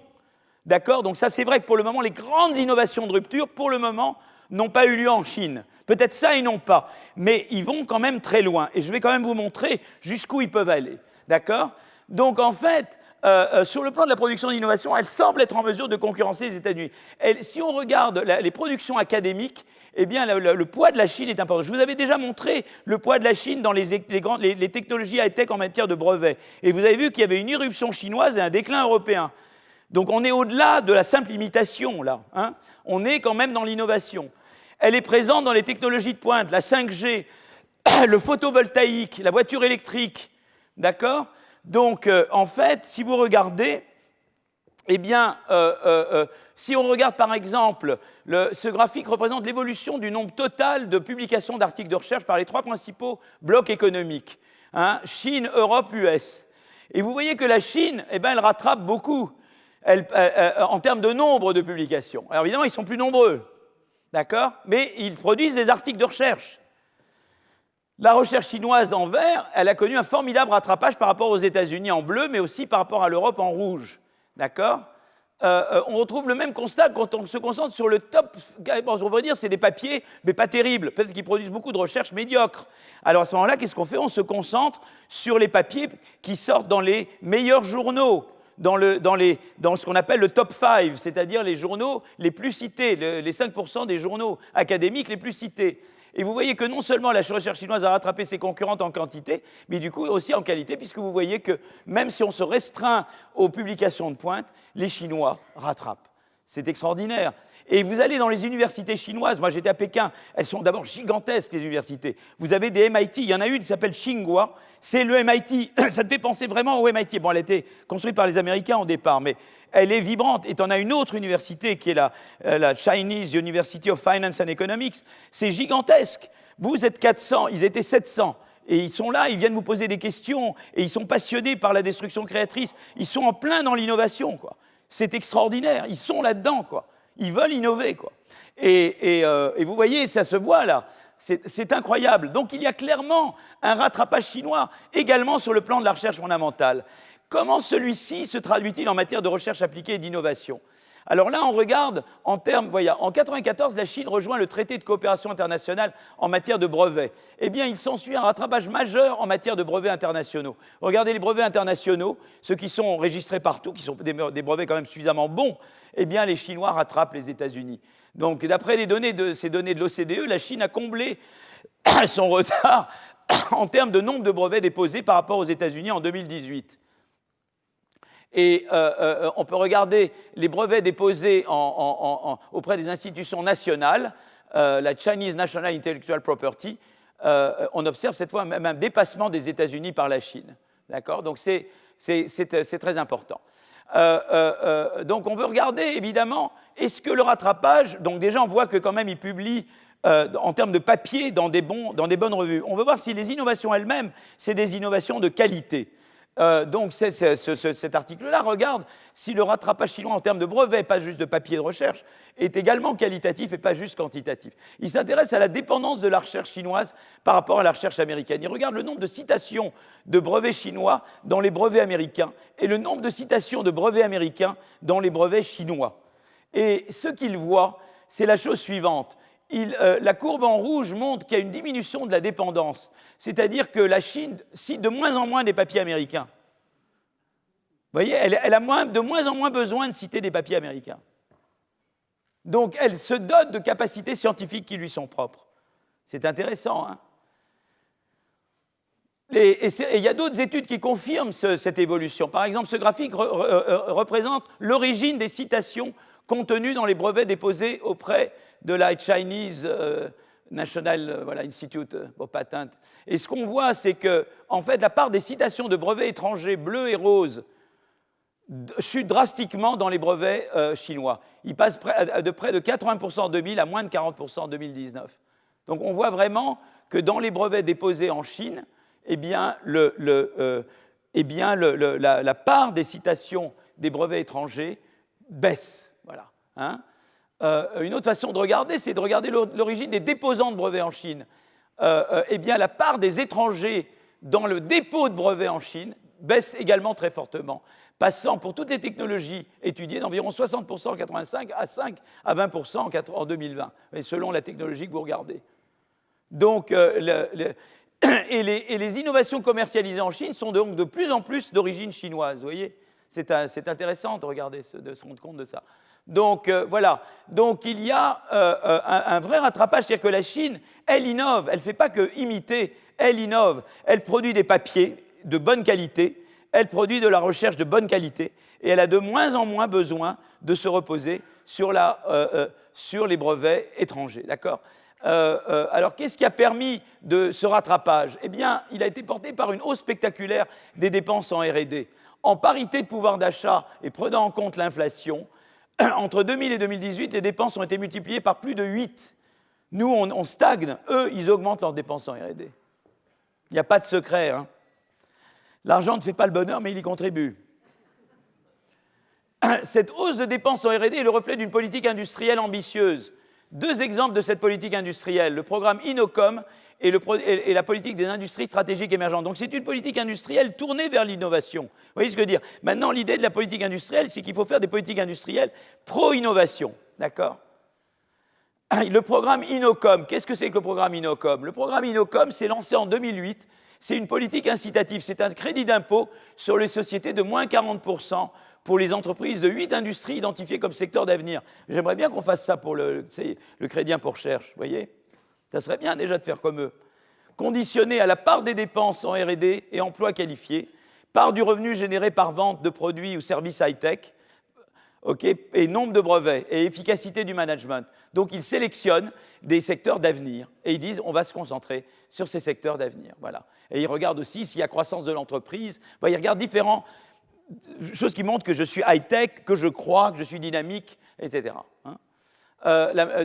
D'accord ? Donc ça, c'est vrai que pour le moment, les grandes innovations de rupture, pour le moment, n'ont pas eu lieu en Chine. Peut-être ça, ils n'ont pas. Mais ils vont quand même très loin. Et je vais quand même vous montrer jusqu'où ils peuvent aller. D'accord ? Donc, en fait, sur le plan de la production d'innovation, elle semble être en mesure de concurrencer les États-Unis. Si on regarde les productions académiques, eh bien, le poids de la Chine est important. Je vous avais déjà montré le poids de la Chine dans les technologies high-tech en matière de brevets. Et vous avez vu qu'il y avait une irruption chinoise et un déclin européen. Donc, on est au-delà de la simple imitation, là. Hein. On est quand même dans l'innovation. Elle est présente dans les technologies de pointe, la 5G, le photovoltaïque, la voiture électrique. D'accord ? Donc, en fait, si vous regardez, eh bien, si on regarde par exemple, ce graphique représente l'évolution du nombre total de publications d'articles de recherche par les 3 principaux blocs économiques, hein, Chine, Europe, US. Et vous voyez que la Chine, eh ben, elle rattrape beaucoup en termes de nombre de publications. Alors évidemment, ils sont plus nombreux, d'accord ? Mais ils produisent des articles de recherche. La recherche chinoise en vert, elle a connu un formidable rattrapage par rapport aux États-Unis en bleu, mais aussi par rapport à l'Europe en rouge. D'accord ? on retrouve le même constat quand on se concentre sur le top. Bon, on va dire c'est des papiers, mais pas terribles. Peut-être qu'ils produisent beaucoup de recherches médiocres. Alors à ce moment-là, qu'est-ce qu'on fait? On se concentre sur les papiers qui sortent dans les meilleurs journaux, dans ce qu'on appelle le top 5, c'est-à-dire les journaux les plus cités, les 5% des journaux académiques les plus cités. Et vous voyez que non seulement la recherche chinoise a rattrapé ses concurrentes en quantité, mais du coup aussi en qualité, puisque vous voyez que même si on se restreint aux publications de pointe, les Chinois rattrapent. C'est extraordinaire. Et vous allez dans les universités chinoises, moi j'étais à Pékin, elles sont d'abord gigantesques les universités. Vous avez des MIT, il y en a une qui s'appelle Tsinghua, c'est le MIT, ça te fait penser vraiment au MIT. Bon, elle a été construite par les Américains au départ, mais elle est vibrante. Et on a une autre université qui est la Chinese University of Finance and Economics, c'est gigantesque. Vous êtes 400, ils étaient 700. Et ils sont là, ils viennent vous poser des questions, et ils sont passionnés par la destruction créatrice. Ils sont en plein dans l'innovation, quoi. C'est extraordinaire, ils sont là-dedans, quoi. Ils veulent innover, quoi. Et vous voyez, ça se voit là. C'est incroyable. Donc il y a clairement un rattrapage chinois également sur le plan de la recherche fondamentale. Comment celui-ci se traduit-il en matière de recherche appliquée et d'innovation? Alors là, on regarde en termes, voyez, en 1994, la Chine rejoint le traité de coopération internationale en matière de brevets. Eh bien, il s'ensuit un rattrapage majeur en matière de brevets internationaux. Regardez les brevets internationaux, ceux qui sont enregistrés partout, qui sont des brevets quand même suffisamment bons, eh bien, les Chinois rattrapent les États-Unis. Donc, d'après ces données de l'OCDE, la Chine a comblé son retard en termes de nombre de brevets déposés par rapport aux États-Unis en 2018. Et on peut regarder les brevets déposés auprès des institutions nationales, la Chinese National Intellectual Property, on observe cette fois même un dépassement des États-Unis par la Chine. D'accord? Donc c'est très important. Donc on veut regarder évidemment, est-ce que le rattrapage, donc déjà on voit que quand même ils publient en termes de papier dans des bonnes revues. On veut voir si les innovations elles-mêmes, c'est des innovations de qualité. Donc cet article-là regarde si le rattrapage chinois en termes de brevets, pas juste de papier de recherche, est également qualitatif et pas juste quantitatif. Il s'intéresse à la dépendance de la recherche chinoise par rapport à la recherche américaine. Il regarde le nombre de citations de brevets chinois dans les brevets américains et le nombre de citations de brevets américains dans les brevets chinois. Et ce qu'il voit, c'est la chose suivante. La courbe en rouge montre qu'il y a une diminution de la dépendance, c'est-à-dire que la Chine cite de moins en moins des papiers américains. Vous voyez, elle a de moins en moins besoin de citer des papiers américains. Donc, elle se dote de capacités scientifiques qui lui sont propres. C'est intéressant, hein? Et il y a d'autres études qui confirment cette évolution. Par exemple, ce graphique représente l'origine des citations contenues dans les brevets déposés auprès de la Chinese National Institute of Patent. Et ce qu'on voit, c'est que, en fait, la part des citations de brevets étrangers bleus et roses chute drastiquement dans les brevets chinois. Il passe de près de 80% en 2000 à moins de 40% en 2019. Donc on voit vraiment que dans les brevets déposés en Chine, eh bien, la part des citations des brevets étrangers baisse. Voilà, hein. Une autre façon de regarder, c'est de regarder l'origine des déposants de brevets en Chine. Eh bien, la part des étrangers dans le dépôt de brevets en Chine baisse également très fortement, passant pour toutes les technologies étudiées d'environ 60% en 1985 à 5 à 20% en 2020, selon la technologie que vous regardez. Donc, et les innovations commercialisées en Chine sont donc de plus en plus d'origine chinoise. Vous voyez, c'est intéressant de regarder, de se rendre compte de ça. Donc, voilà. Donc, il y a un vrai rattrapage, c'est-à-dire que la Chine, elle innove, elle ne fait pas que imiter, elle innove. Elle produit des papiers de bonne qualité, elle produit de la recherche de bonne qualité, et elle a de moins en moins besoin de se reposer sur les brevets étrangers. D'accord ? Alors, qu'est-ce qui a permis de ce rattrapage? Eh bien, il a été porté par une hausse spectaculaire des dépenses en R&D. En parité de pouvoir d'achat et prenant en compte l'inflation, entre 2000 et 2018, les dépenses ont été multipliées par plus de 8. Nous, on stagne. Eux, ils augmentent leurs dépenses en R&D. Il n'y a pas de secret, hein. L'argent ne fait pas le bonheur, mais il y contribue. Cette hausse de dépenses en R&D est le reflet d'une politique industrielle ambitieuse, Deux exemples de cette politique industrielle, le programme Innocom et la politique des industries stratégiques émergentes. Donc c'est une politique industrielle tournée vers l'innovation. Vous voyez ce que je veux dire? Maintenant, l'idée de la politique industrielle, c'est qu'il faut faire des politiques industrielles pro-innovation. D'accord? Le programme Innocom, qu'est-ce que c'est que le programme Innocom? Le programme Innocom s'est lancé en 2008. C'est une politique incitative. C'est un crédit d'impôt sur les sociétés de moins 40% pour les entreprises de 8 industries identifiées comme secteurs d'avenir. J'aimerais bien qu'on fasse ça pour le crédit impôt recherche, vous voyez? Ça serait bien déjà de faire comme eux. Conditionné à la part des dépenses en R&D et emplois qualifiés, part du revenu généré par vente de produits ou services high-tech, et nombre de brevets et efficacité du management. Donc ils sélectionnent des secteurs d'avenir et ils disent on va se concentrer sur ces secteurs d'avenir. Voilà. Et ils regardent aussi s'il y a croissance de l'entreprise. Ils regardent différentes choses qui montrent que je suis high-tech, que je crois, que je suis dynamique, etc.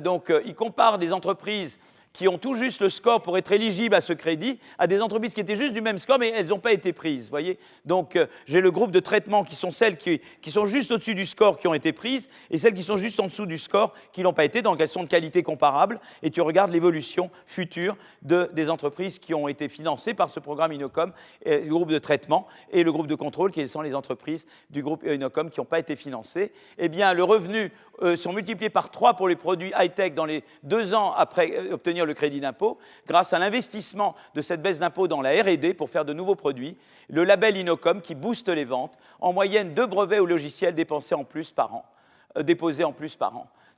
Donc ils comparent des entreprises qui ont tout juste le score pour être éligibles à ce crédit, à des entreprises qui étaient juste du même score, mais elles n'ont pas été prises, voyez. Donc, j'ai le groupe de traitement qui sont celles qui sont juste au-dessus du score qui ont été prises, et celles qui sont juste en dessous du score qui n'ont pas été, donc elles sont de qualité comparable, et tu regardes l'évolution future des entreprises qui ont été financées par ce programme Innocom, le groupe de traitement, et le groupe de contrôle, qui sont les entreprises du groupe Innocom qui n'ont pas été financées. Eh bien, le revenu sont multipliés par 3 pour les produits high-tech dans les 2 ans après obtenir le crédit d'impôt, grâce à l'investissement de cette baisse d'impôt dans la R&D pour faire de nouveaux produits, le label Innocom qui booste les ventes, en moyenne 2 brevets ou logiciels déposés en plus par an.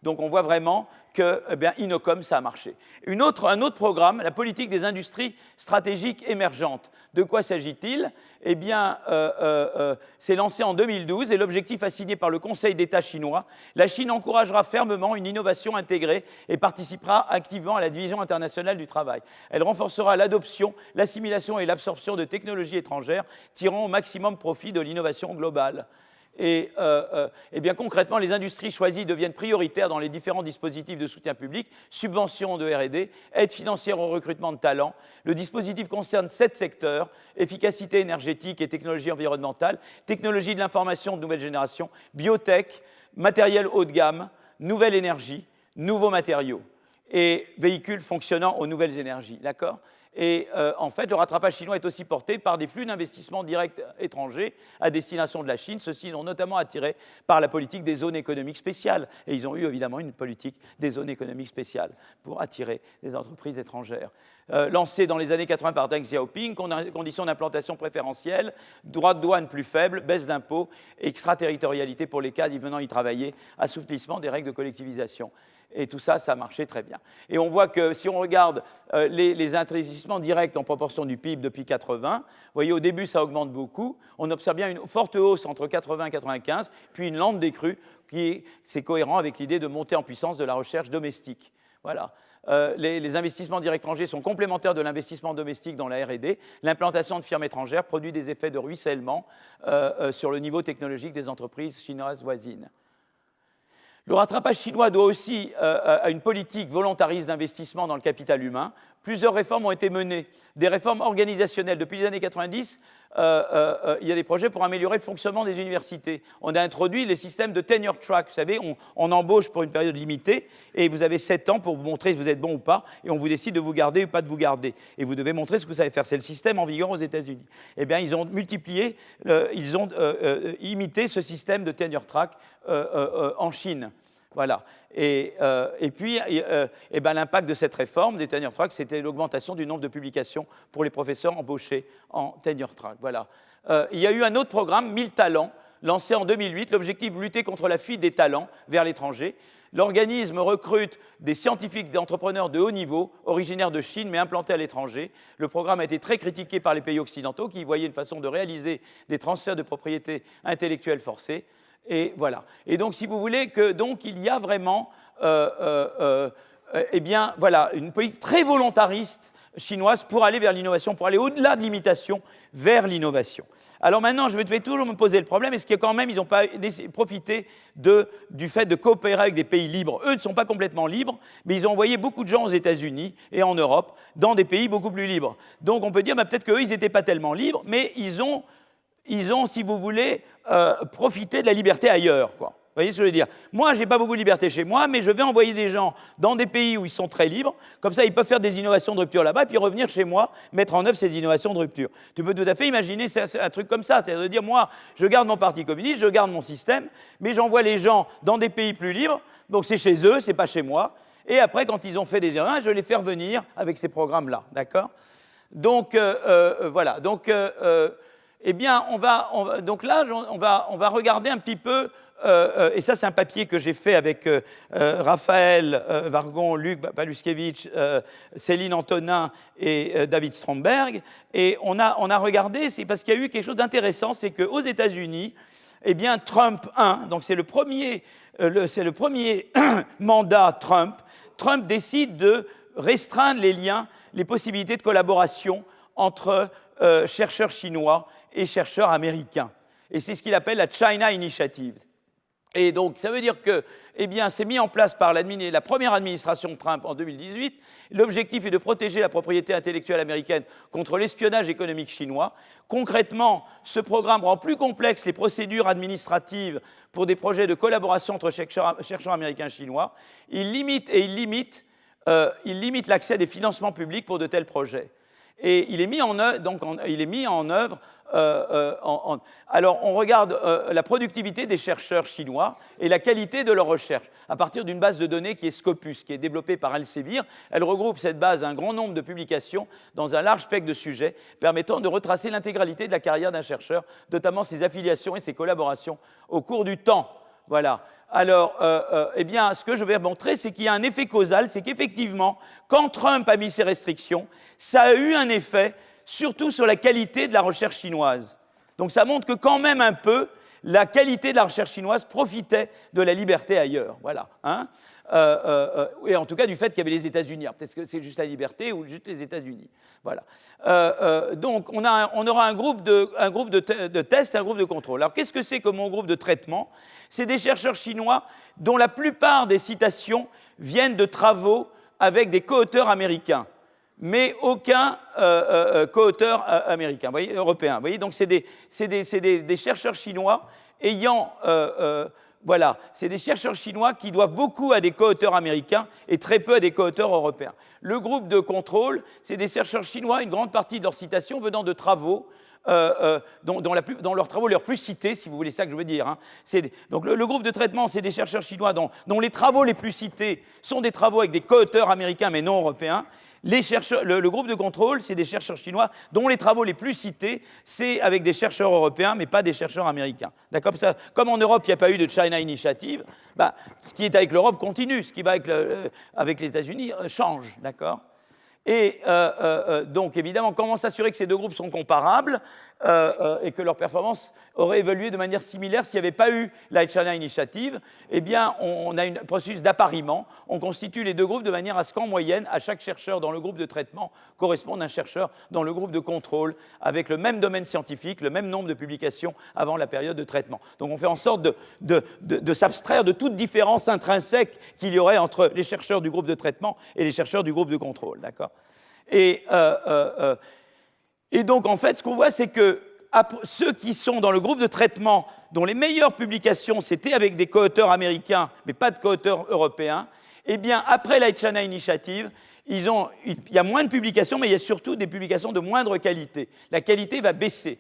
Donc on voit vraiment que Innocom, ça a marché. Un autre programme, la politique des industries stratégiques émergentes. De quoi s'agit-il? Eh bien, c'est lancé en 2012 et l'objectif assigné par le Conseil d'État chinois, la Chine encouragera fermement une innovation intégrée et participera activement à la division internationale du travail. Elle renforcera l'adoption, l'assimilation et l'absorption de technologies étrangères, tirant au maximum profit de l'innovation globale. Et bien concrètement, les industries choisies deviennent prioritaires dans les différents dispositifs de soutien public, subventions de R&D, aide financière au recrutement de talents. Le dispositif concerne 7 secteurs, efficacité énergétique et technologie environnementale, technologie de l'information de nouvelle génération, biotech, matériel haut de gamme, nouvelle énergie, nouveaux matériaux et véhicules fonctionnant aux nouvelles énergies. D'accord ? Et en fait, le rattrapage chinois est aussi porté par des flux d'investissements directs étrangers à destination de la Chine. Ceux-ci sont notamment attirés par la politique des zones économiques spéciales. Et ils ont eu évidemment une politique des zones économiques spéciales pour attirer des entreprises étrangères. Lancée dans les années 80 par Deng Xiaoping, conditions d'implantation préférentielles, droits de douane plus faibles, baisse d'impôts, extraterritorialité pour les cadres venant y travailler, assouplissement des règles de collectivisation. Et tout ça, ça a marché très bien. Et on voit que si on regarde les investissements directs en proportion du PIB depuis 80, vous voyez, au début, ça augmente beaucoup. On observe bien une forte hausse entre 80 et 95, puis une lente décrue, c'est cohérent avec l'idée de monter en puissance de la recherche domestique. Voilà. Les investissements directs étrangers sont complémentaires de l'investissement domestique dans la R&D. L'implantation de firmes étrangères produit des effets de ruissellement sur le niveau technologique des entreprises chinoises voisines. Le rattrapage chinois doit aussi à une politique volontariste d'investissement dans le capital humain. Plusieurs réformes ont été menées, des réformes organisationnelles. Depuis les années 90, il y a des projets pour améliorer le fonctionnement des universités. On a introduit les systèmes de tenure track. Vous savez, on embauche pour une période limitée et vous avez 7 ans pour vous montrer si vous êtes bon ou pas et on vous décide de vous garder ou pas de vous garder. Et vous devez montrer ce que vous savez faire. C'est le système en vigueur aux États-Unis. Eh bien, ils ont multiplié, ils ont imité ce système de tenure track en Chine. Voilà. Et puis, l'impact de cette réforme des tenure track, c'était l'augmentation du nombre de publications pour les professeurs embauchés en tenure track. Voilà. Il y a eu un autre programme, 1000 talents, lancé en 2008. L'objectif, lutter contre la fuite des talents vers l'étranger. L'organisme recrute des scientifiques, des entrepreneurs de haut niveau, originaires de Chine, mais implantés à l'étranger. Le programme a été très critiqué par les pays occidentaux, qui y voyaient une façon de réaliser des transferts de propriété intellectuelle forcés. Et voilà. Et donc, si vous voulez, il y a vraiment une politique très volontariste chinoise pour aller vers l'innovation, pour aller au-delà de l'imitation, vers l'innovation. Alors maintenant, je vais toujours me poser le problème, est-ce que quand même, ils n'ont pas profité du fait de coopérer avec des pays libres? Eux ne sont pas complètement libres, mais ils ont envoyé beaucoup de gens aux États-Unis et en Europe, dans des pays beaucoup plus libres. Donc on peut dire, peut-être qu'eux, ils n'étaient pas tellement libres, mais ils ont, si vous voulez, profité de la liberté ailleurs, quoi. voyez ce que je veux dire? Moi, je n'ai pas beaucoup de liberté chez moi, mais je vais envoyer des gens dans des pays où ils sont très libres. Comme ça, ils peuvent faire des innovations de rupture là-bas, et puis revenir chez moi, mettre en œuvre ces innovations de rupture. Tu peux tout à fait imaginer un truc comme ça, c'est-à-dire de dire, moi, je garde mon parti communiste, je garde mon système, mais j'envoie les gens dans des pays plus libres, donc c'est chez eux, c'est pas chez moi. Et après, quand ils ont fait des erreurs, je les fais revenir avec ces programmes-là, d'accord? Donc, voilà. Donc, eh bien, donc là, on va regarder un petit peu, et ça, c'est un papier que j'ai fait avec Raphaël Vargon, Luc Paluskevitch, Céline Antonin et David Stromberg. Et on a regardé, c'est parce qu'il y a eu quelque chose d'intéressant, c'est qu'aux États-Unis, eh bien, Trump 1, donc c'est le premier mandat Trump, Trump décide de restreindre les liens, les possibilités de collaboration entre chercheurs chinois et chercheurs américains. Et c'est ce qu'il appelle la China Initiative. Et donc, ça veut dire que, eh bien, c'est mis en place par la première administration de Trump en 2018. L'objectif est de protéger la propriété intellectuelle américaine contre l'espionnage économique chinois. Concrètement, ce programme rend plus complexes les procédures administratives pour des projets de collaboration entre chercheurs américains et chinois. Il limite l'accès à des financements publics pour de tels projets. Et il est mis en œuvre, alors, on regarde la productivité des chercheurs chinois et la qualité de leur recherche à partir d'une base de données qui est Scopus, qui est développée par Elsevier. Elle regroupe cette base un grand nombre de publications dans un large spectre de sujets, permettant de retracer l'intégralité de la carrière d'un chercheur, notamment ses affiliations et ses collaborations au cours du temps. Voilà. Alors, eh bien, ce que je vais montrer, c'est qu'il y a un effet causal, c'est qu'effectivement, quand Trump a mis ces restrictions, ça a eu un effet surtout sur la qualité de la recherche chinoise. Donc ça montre que quand même un peu, la qualité de la recherche chinoise profitait de la liberté ailleurs. Voilà. Hein, et en tout cas du fait qu'il y avait les États-Unis. Peut-être que c'est juste la liberté ou juste les États-Unis. Voilà. Donc on aura un groupe de tests et un groupe de contrôle. Alors qu'est-ce que c'est que mon groupe de traitement? C'est des chercheurs chinois dont la plupart des citations viennent de travaux avec des co-auteurs américains, mais aucun co-auteur américain, voyez, européen. Vous voyez, donc c'est des chercheurs chinois ayant... voilà, c'est des chercheurs chinois qui doivent beaucoup à des co-auteurs américains et très peu à des co-auteurs européens. Le groupe de contrôle, c'est des chercheurs chinois, une grande partie de leurs citations venant de travaux, dans leurs travaux les plus cités, si vous voulez ça que je veux dire. Hein. Donc le groupe de traitement, c'est des chercheurs chinois dont les travaux les plus cités sont des travaux avec des co-auteurs américains mais non européens. Le groupe de contrôle, c'est des chercheurs chinois dont les travaux les plus cités, c'est avec des chercheurs européens, mais pas des chercheurs américains. D'accord ? Comme en Europe, il n'y a pas eu de China Initiative, bah, ce qui est avec l'Europe continue, ce qui va avec les États-Unis change. D'accord ? Et donc, évidemment, comment s'assurer que ces deux groupes sont comparables et que leurs performances auraient évolué de manière similaire s'il n'y avait pas eu la China Initiative? Eh bien, on a un processus d'appariement. On constitue les deux groupes de manière à ce qu'en moyenne, à chaque chercheur dans le groupe de traitement corresponde un chercheur dans le groupe de contrôle avec le même domaine scientifique, le même nombre de publications avant la période de traitement. Donc, on fait en sorte de s'abstraire de toute différence intrinsèque qu'il y aurait entre les chercheurs du groupe de traitement et les chercheurs du groupe de contrôle. D'accord ? Et donc, en fait, ce qu'on voit, c'est que ceux qui sont dans le groupe de traitement, dont les meilleures publications, c'était avec des co-auteurs américains, mais pas de co-auteurs européens, eh bien, après la China Initiative, il y a moins de publications, mais il y a surtout des publications de moindre qualité. La qualité va baisser.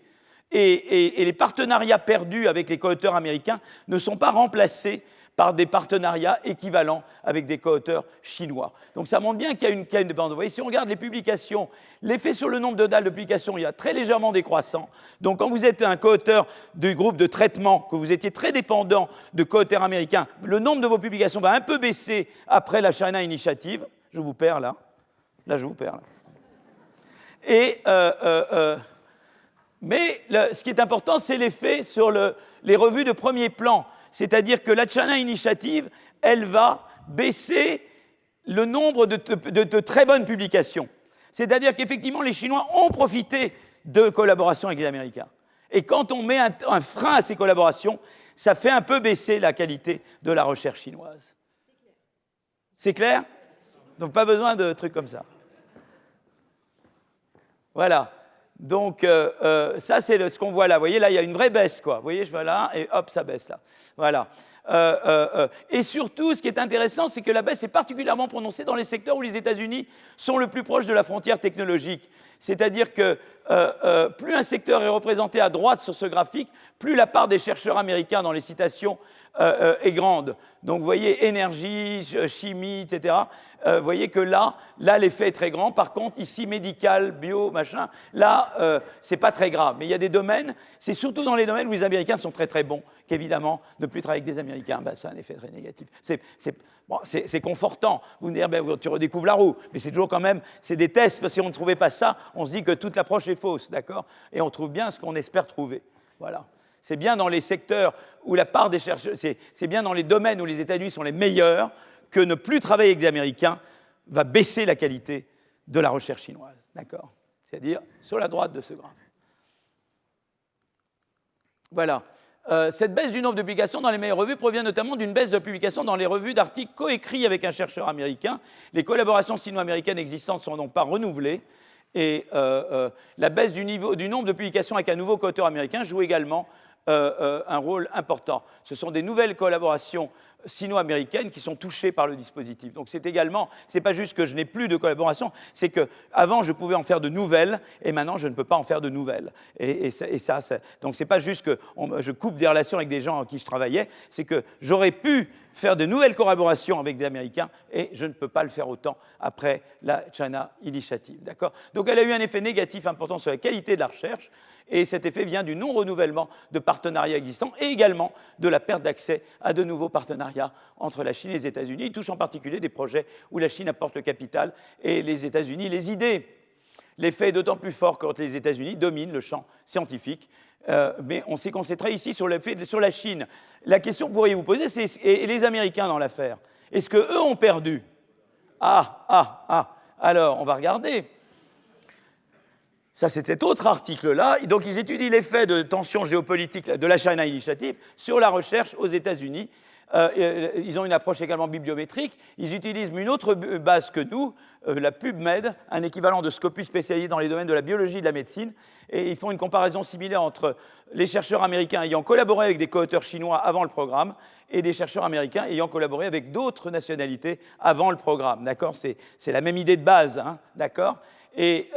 Et les partenariats perdus avec les co-auteurs américains ne sont pas remplacés par des partenariats équivalents avec des co-auteurs chinois. Donc ça montre bien qu'il y a une dépendance. Vous voyez, si on regarde les publications, l'effet sur le nombre de dalles de publications, il y a très légèrement décroissant. Donc quand vous êtes un co-auteur du groupe de traitement, que vous étiez très dépendant de co-auteurs américains, le nombre de vos publications va un peu baisser après la China Initiative. Je vous perds là. Là, je vous perds là. Et... mais ce qui est important, c'est l'effet sur les revues de premier plan. C'est-à-dire que la China Initiative, elle va baisser le nombre de très bonnes publications. C'est-à-dire qu'effectivement, les Chinois ont profité de collaborations avec les Américains. Et quand on met un frein à ces collaborations, ça fait un peu baisser la qualité de la recherche chinoise. C'est clair ? Donc pas besoin de trucs comme ça. Voilà. Donc, ça, c'est ce qu'on voit là. Vous voyez, là, il y a une vraie baisse, quoi. Vous voyez, je vois là, et hop, ça baisse là. Voilà. Et surtout, ce qui est intéressant, c'est que la baisse est particulièrement prononcée dans les secteurs où les États-Unis sont le plus proches de la frontière technologique. C'est-à-dire que plus un secteur est représenté à droite sur ce graphique, plus la part des chercheurs américains dans les citations est grande. Donc vous voyez, énergie, chimie, etc. Vous voyez que là l'effet est très grand. Par contre, ici, médical, bio, machin, là, c'est pas très grave. Mais il y a des domaines, c'est surtout dans les domaines où les Américains sont très très bons, qu'évidemment, ne plus travailler avec des Américains, ben, c'est un effet très négatif. C'est confortant. Vous me direz, ben, tu redécouvres la roue, mais c'est toujours quand même, c'est des tests, parce que si on ne trouvait pas ça, on se dit que toute l'approche est fausse, d'accord? Et on trouve bien ce qu'on espère trouver. Voilà. C'est bien dans les secteurs où la part des chercheurs, c'est bien dans les domaines où les États-Unis sont les meilleurs que ne plus travailler avec des Américains va baisser la qualité de la recherche chinoise, d'accord? C'est-à-dire sur la droite de ce graphe. Voilà. Cette baisse du nombre de publications dans les meilleures revues provient notamment d'une baisse de publications dans les revues d'articles coécrits avec un chercheur américain. Les collaborations sino-américaines existantes ne sont donc pas renouvelées. Et la baisse du nombre de publications avec un nouveau co-auteur américain joue également un rôle important. Ce sont des nouvelles collaborations sino-américaines qui sont touchées par le dispositif. Donc c'est également, c'est pas juste que je n'ai plus de collaboration, c'est qu'avant je pouvais en faire de nouvelles et maintenant je ne peux pas en faire de nouvelles. Donc c'est pas juste que je coupe des relations avec des gens avec qui je travaillais, c'est que j'aurais pu faire de nouvelles collaborations avec des Américains et je ne peux pas le faire autant après la China Initiative. D'accord ? Donc elle a eu un effet négatif important sur la qualité de la recherche. Et cet effet vient du non-renouvellement de partenariats existants et également de la perte d'accès à de nouveaux partenariats entre la Chine et les États-Unis. Il touche en particulier des projets où la Chine apporte le capital et les États-Unis les idées. L'effet est d'autant plus fort quand les États-Unis dominent le champ scientifique. Mais on s'est concentré ici sur l'effet sur la Chine. La question que vous pourriez vous poser, c'est et les Américains dans l'affaire, est-ce qu'eux ont perdu? Alors, on va regarder. Ça, c'était autre article-là. Donc, ils étudient l'effet de tension géopolitique de la China Initiative sur la recherche aux États-Unis. Ils ont une approche également bibliométrique. Ils utilisent une autre base que nous, la PubMed, un équivalent de Scopus spécialisé dans les domaines de la biologie et de la médecine. Et ils font une comparaison similaire entre les chercheurs américains ayant collaboré avec des co-auteurs chinois avant le programme et des chercheurs américains ayant collaboré avec d'autres nationalités avant le programme. D'accord ? C'est la même idée de base. Hein, d'accord ? Et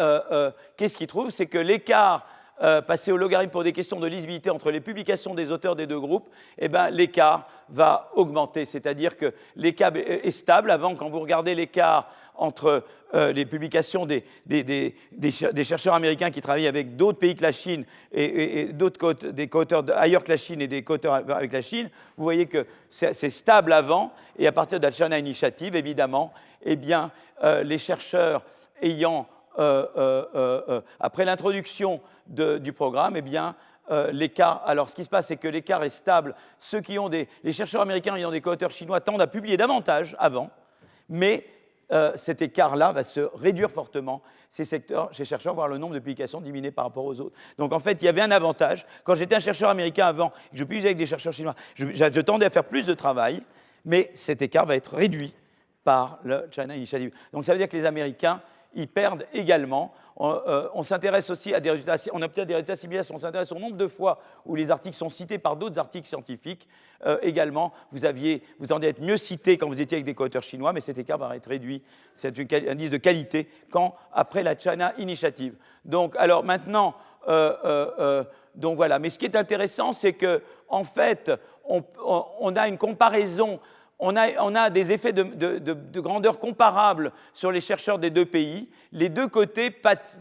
qu'est-ce qu'ils trouvent? C'est que l'écart passé au logarithme pour des questions de lisibilité entre les publications des auteurs des deux groupes, eh ben, l'écart va augmenter. C'est-à-dire que l'écart est stable. Avant, quand vous regardez l'écart entre les publications des chercheurs américains qui travaillent avec d'autres pays que la Chine et des co-auteurs ailleurs que la Chine et des co-auteurs avec la Chine, vous voyez que c'est stable avant. Et à partir de la China Initiative, évidemment, eh bien, les chercheurs ayant après l'introduction du programme, eh bien, l'écart. Alors, ce qui se passe, c'est que l'écart est stable. Les chercheurs américains ayant des co-auteurs chinois tendent à publier davantage avant, mais cet écart-là va se réduire fortement. Ces chercheurs vont voir le nombre de publications diminuer par rapport aux autres. Donc, en fait, il y avait un avantage. Quand j'étais un chercheur américain avant, et que je publiais avec des chercheurs chinois, je tendais à faire plus de travail, mais cet écart va être réduit par le China Initiative. Donc, ça veut dire que les Américains ils perdent également. On s'intéresse aussi à des résultats, on obtient des résultats similaires si on s'intéresse au nombre de fois où les articles sont cités par d'autres articles scientifiques. Également, vous en allez être mieux cité quand vous étiez avec des co-auteurs chinois, mais cet écart va être réduit. C'est un indice de qualité après la China Initiative. Donc, alors maintenant, donc voilà. Mais ce qui est intéressant, c'est qu'en fait, on a une comparaison. On a des effets de grandeur comparables sur les chercheurs des deux pays. Les deux côtés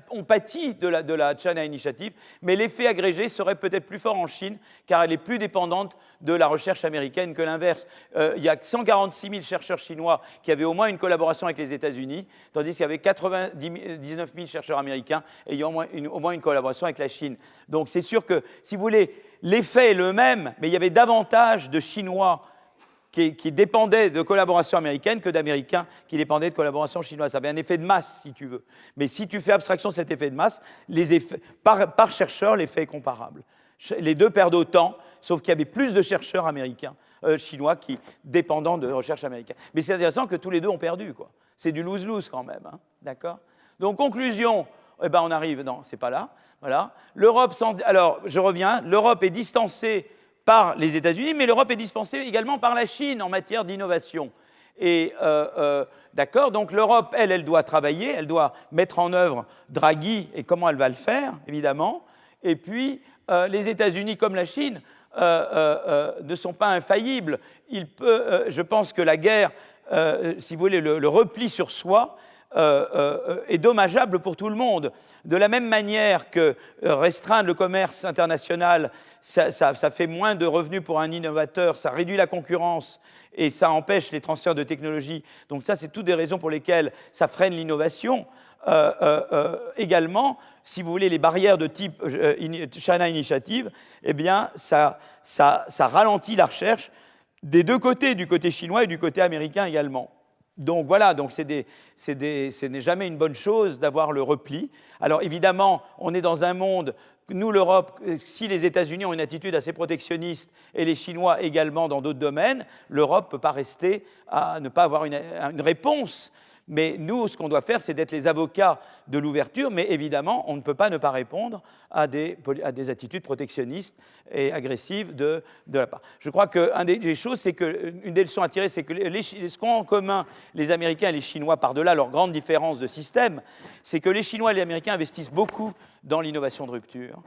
ont pâti de la China Initiative, mais l'effet agrégé serait peut-être plus fort en Chine, car elle est plus dépendante de la recherche américaine que l'inverse. Il y a 146 000 chercheurs chinois qui avaient au moins une collaboration avec les États-Unis, tandis qu'il y avait 99 000 chercheurs américains ayant au moins une collaboration avec la Chine. Donc c'est sûr que, si vous voulez, l'effet est le même, mais il y avait davantage de Chinois qui dépendait de collaboration américaine que d'Américains qui dépendaient de collaboration chinoise. Ça avait un effet de masse, si tu veux. Mais si tu fais abstraction de cet effet de masse, par chercheur, l'effet est comparable. Les deux perdent autant, sauf qu'il y avait plus de chercheurs américains, chinois qui dépendant de recherche américaine. Mais c'est intéressant que tous les deux ont perdu, quoi. C'est du lose-lose quand même, hein, d'accord ? Donc, conclusion, eh ben, on arrive, non, c'est pas là, voilà. Alors, je reviens, l'Europe est distancée par les États-Unis, mais l'Europe est dispensée également par la Chine en matière d'innovation. Et d'accord, donc l'Europe, elle doit travailler, elle doit mettre en œuvre Draghi et comment elle va le faire, évidemment. Et puis, les États-Unis, comme la Chine, ne sont pas infaillibles. Je pense que la guerre, si vous voulez, le repli sur soi, est dommageable pour tout le monde. De la même manière que restreindre le commerce international, ça fait moins de revenus pour un innovateur, ça réduit la concurrence et ça empêche les transferts de technologie. Donc ça, c'est toutes des raisons pour lesquelles ça freine l'innovation. Également, si vous voulez, les barrières de type China Initiative, eh bien, ça ralentit la recherche des deux côtés, du côté chinois et du côté américain également. Donc voilà, donc ce n'est jamais une bonne chose d'avoir le repli. Alors évidemment, on est dans un monde, nous l'Europe, si les États-Unis ont une attitude assez protectionniste et les Chinois également dans d'autres domaines, l'Europe ne peut pas rester à ne pas avoir une réponse. Mais nous, ce qu'on doit faire, c'est d'être les avocats de l'ouverture, mais évidemment, on ne peut pas ne pas répondre à des attitudes protectionnistes et agressives de la part. Je crois qu'une des choses, c'est qu'une des leçons à tirer, c'est que ce qu'ont en commun les Américains et les Chinois, par-delà leur grande différence de système, c'est que les Chinois et les Américains investissent beaucoup dans l'innovation de rupture.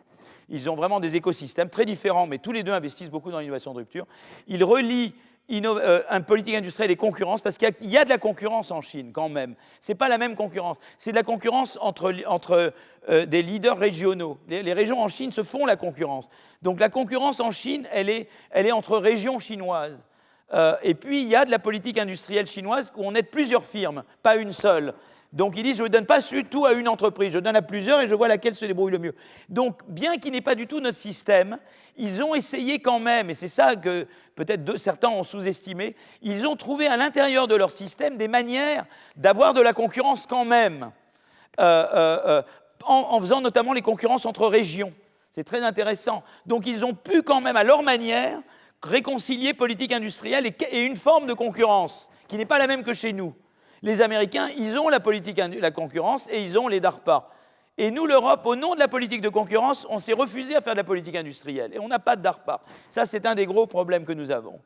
Ils ont vraiment des écosystèmes très différents, mais tous les deux investissent beaucoup dans l'innovation de rupture. Ils relient une politique industrielle et concurrence, parce qu'il y a de la concurrence en Chine quand même. Ce n'est pas la même concurrence. C'est de la concurrence entre des leaders régionaux. Les régions en Chine se font la concurrence. Donc la concurrence en Chine, elle est entre régions chinoises. Et puis il y a de la politique industrielle chinoise où on aide plusieurs firmes, pas une seule. Donc il dit, je ne donne pas tout à une entreprise, je donne à plusieurs et je vois laquelle se débrouille le mieux. Donc bien qu'il n'ait pas du tout notre système, ils ont essayé quand même, et c'est ça que peut-être certains ont sous-estimé, ils ont trouvé à l'intérieur de leur système des manières d'avoir de la concurrence quand même, en faisant notamment les concurrences entre régions. C'est très intéressant. Donc ils ont pu quand même, à leur manière, réconcilier politique industrielle et une forme de concurrence qui n'est pas la même que chez nous. Les Américains, ils ont la politique, la concurrence, et ils ont les DARPA. Et nous, l'Europe, au nom de la politique de concurrence, on s'est refusé à faire de la politique industrielle. Et on n'a pas de DARPA. Ça, c'est un des gros problèmes que nous avons.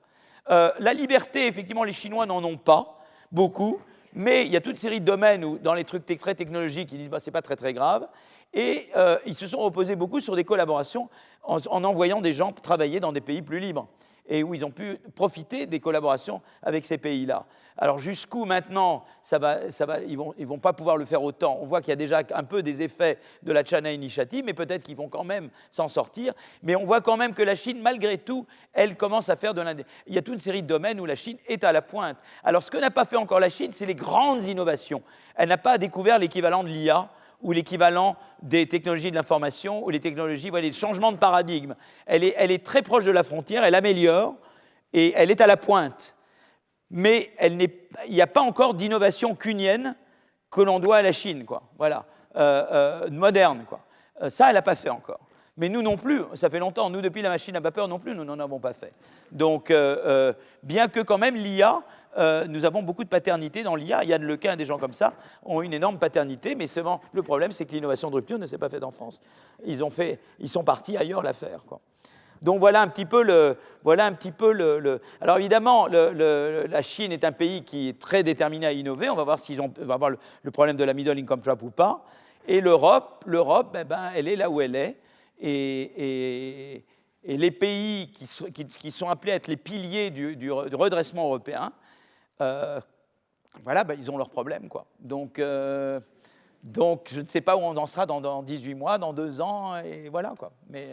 La liberté, effectivement, les Chinois n'en ont pas, beaucoup. Mais il y a toute une série de domaines où, dans les trucs très technologiques, ils disent bah, c'est pas très grave. Et ils se sont reposés beaucoup sur des collaborations en envoyant des gens travailler dans des pays plus libres, et où ils ont pu profiter des collaborations avec ces pays-là. Alors jusqu'où maintenant ils vont pas pouvoir le faire autant. On voit qu'il y a déjà un peu des effets de la China Initiative, mais peut-être qu'ils vont quand même s'en sortir. Mais on voit quand même que la Chine, malgré tout, elle commence à faire de l'industrie. Il y a toute une série de domaines où la Chine est à la pointe. Alors ce que n'a pas fait encore la Chine, c'est les grandes innovations. Elle n'a pas découvert l'équivalent de l'IA, ou l'équivalent des technologies de l'information, ou les technologies, voilà, les changements de paradigme. Elle est très proche de la frontière, elle améliore, et elle est à la pointe. Mais il n'y a pas encore d'innovation cunienne que l'on doit à la Chine, quoi. Voilà, moderne, quoi. Ça, elle n'a pas fait encore. Mais nous non plus, ça fait longtemps. Nous, depuis la machine à vapeur non plus, nous n'en avons pas fait. Donc, bien que quand même l'IA, nous avons beaucoup de paternité dans l'IA. Yann Lequin, des gens comme ça, ont une énorme paternité, mais seulement le problème, c'est que l'innovation de rupture ne s'est pas faite en France. Ils sont partis ailleurs la faire, quoi. Donc voilà un petit peu Alors évidemment, la Chine est un pays qui est très déterminé à innover. On va voir s'ils va avoir le problème de la middle income trap ou pas. Et l'Europe, elle est là où elle est. Et les pays qui sont appelés à être les piliers du redressement européen, voilà, ils ont leurs problèmes, quoi. Donc, je ne sais pas où on en sera dans 18 mois, dans 2 ans, et voilà, quoi. Mais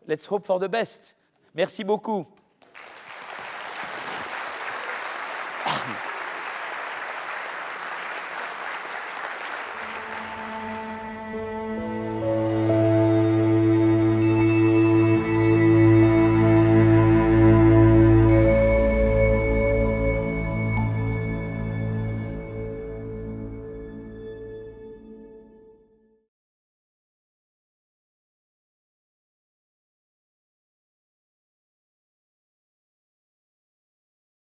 let's hope for the best. Merci beaucoup.